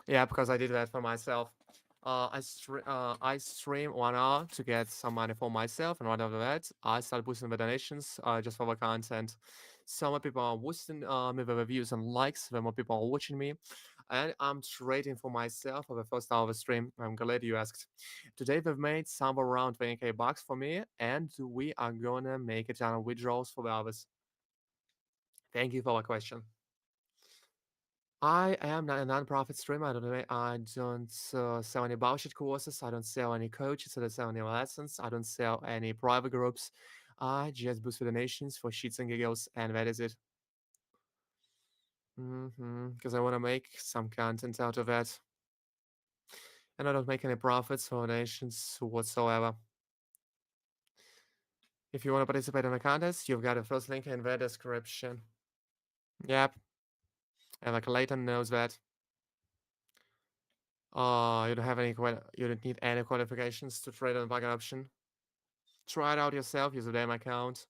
Yeah, because I did that for myself. I stream 1 hour to get some money for myself, and right after that, I start boosting the donations just for the content. So more people are boosting me with the views and likes, the more people are watching me, and I'm trading for myself for the first hour of the stream. I'm glad you asked. Today we've made somewhere around 20k bucks for me, and we are gonna make a ton of withdrawals for the others. Thank you for the question. I am not a non-profit streamer. I don't sell any bullshit courses. I don't sell any coaches. I don't sell any lessons. I don't sell any private groups. I just boost the donations for shits and giggles, and that is it. Because I want to make some content out of that, and I don't make any profits for donations whatsoever. If you want to participate in the contest, you've got a first link in the description. Yep, and like Clayton knows that. You don't have you don't need any qualifications to trade on the bucket option. Try it out yourself, use a demo account,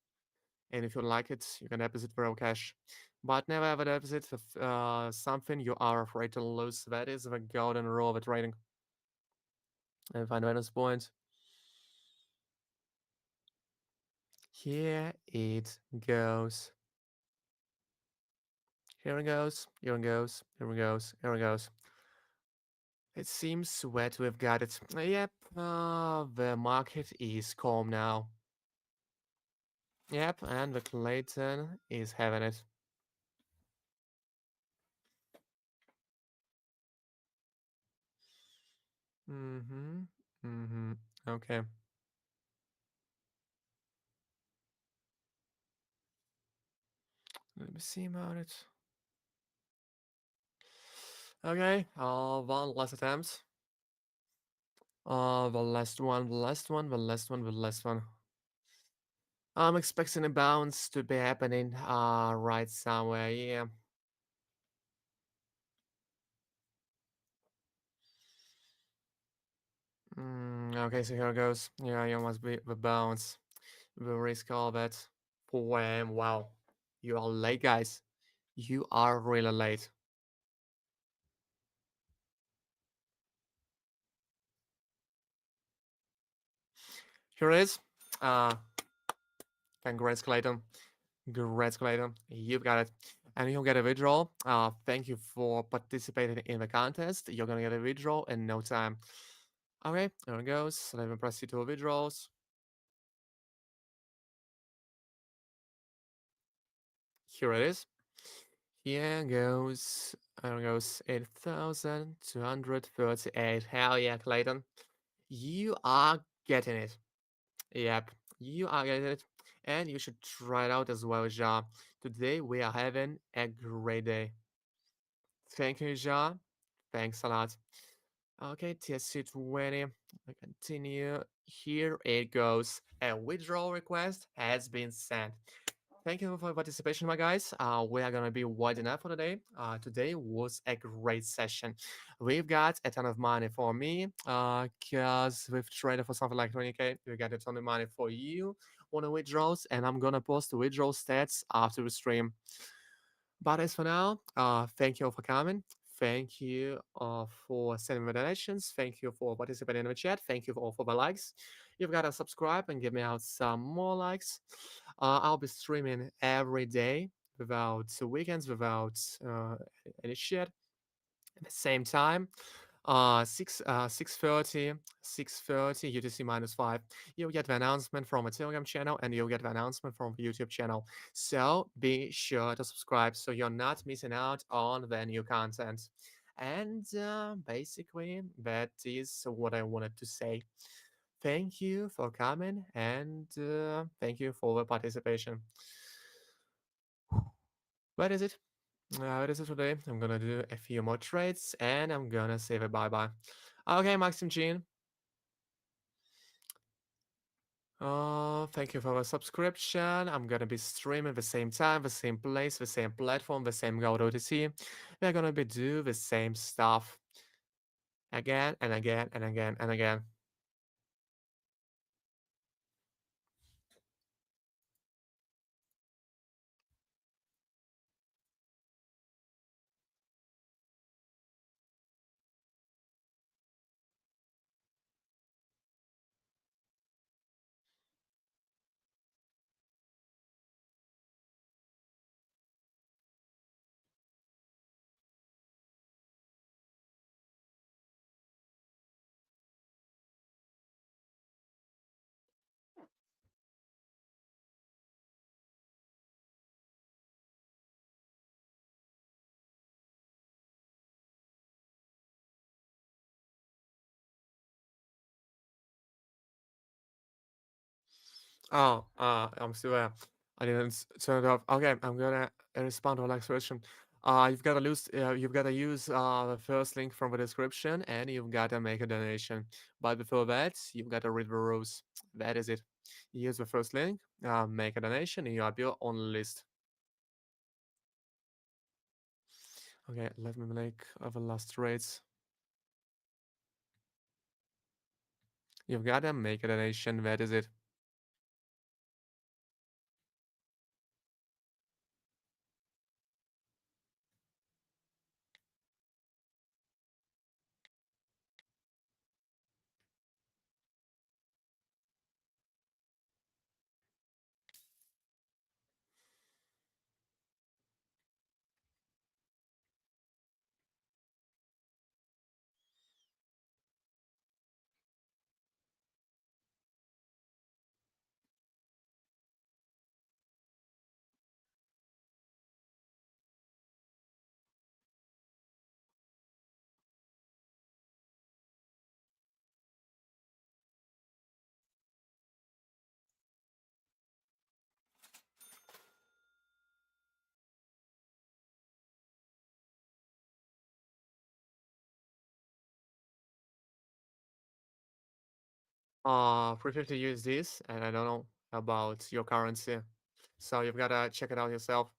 and if you like it, you can deposit for cash. But never ever deposit with something you are afraid to lose. That is the golden rule of the trading. And find minus point. Here it goes. Here it goes. Here it goes. Here it goes. Here it goes. It seems that we've got it. Yep, the market is calm now. Yep, and the Clayton is having it. Mm-hmm. Mm-hmm. Okay. Let me see about it. Okay. One last attempt. The last one, the last one, the last one, the last one. I'm expecting a bounce to be happening right somewhere. Yeah. Okay, so here goes. Yeah, you must be the bounce. The risk of it. Wham! Wow. You are late, guys. You are really late. Here it is. Uh, congrats, Clayton. Congrats, Clayton. You've got it. And you'll get a withdrawal. Thank you for participating in the contest. You're gonna get a withdrawal in no time. Okay, there it goes. Let me proceed to withdrawals. Here it is. Here goes. There goes 8,238. Hell yeah, Clayton. You are getting it. Yep, you are getting it. And you should try it out as well, Ja. Today we are having a great day. Thank you, Ja. Thanks a lot. Okay, TSC20. I continue. Here it goes. A withdrawal request has been sent. Thank you for your participation, my guys. We are gonna be winding up for today. Today was a great session. We've got a ton of money for me, cause we've traded for something like 20K. We got a ton of money for you on the withdrawals, and I'm gonna post the withdrawal stats after the stream. But as for now, thank you all for coming. Thank you for sending me donations. Thank you for participating in the chat. Thank you all for the likes. You've got to subscribe and give me out some more likes. I'll be streaming every day without weekends, without any shit. At the same time, 6:30 UTC -5. You'll get the announcement from a Telegram channel and you'll get the announcement from the YouTube channel. So be sure to subscribe so you're not missing out on the new content. And basically, that is what I wanted to say. Thank you for coming and thank you for the participation. What is it? What is it today? I'm gonna do a few more trades and I'm gonna say a bye bye. Okay, Maxim Jean. Thank you for the subscription. I'm gonna be streaming the same time, the same place, the same platform, the same Gold OTC. We're gonna be do the same stuff again and again and again and again. Oh, I'm still there. I didn't turn it off. Okay, I'm gonna respond to the next question. You've gotta use the first link from the description, and you've gotta make a donation. But before that, you've gotta read the rules. That is it. Use the first link, make a donation, and you are built on the list. Okay, let me make the last trades. You've gotta make a donation. That is it. prefer to use this, and I don't know about your currency, so you've gotta check it out yourself.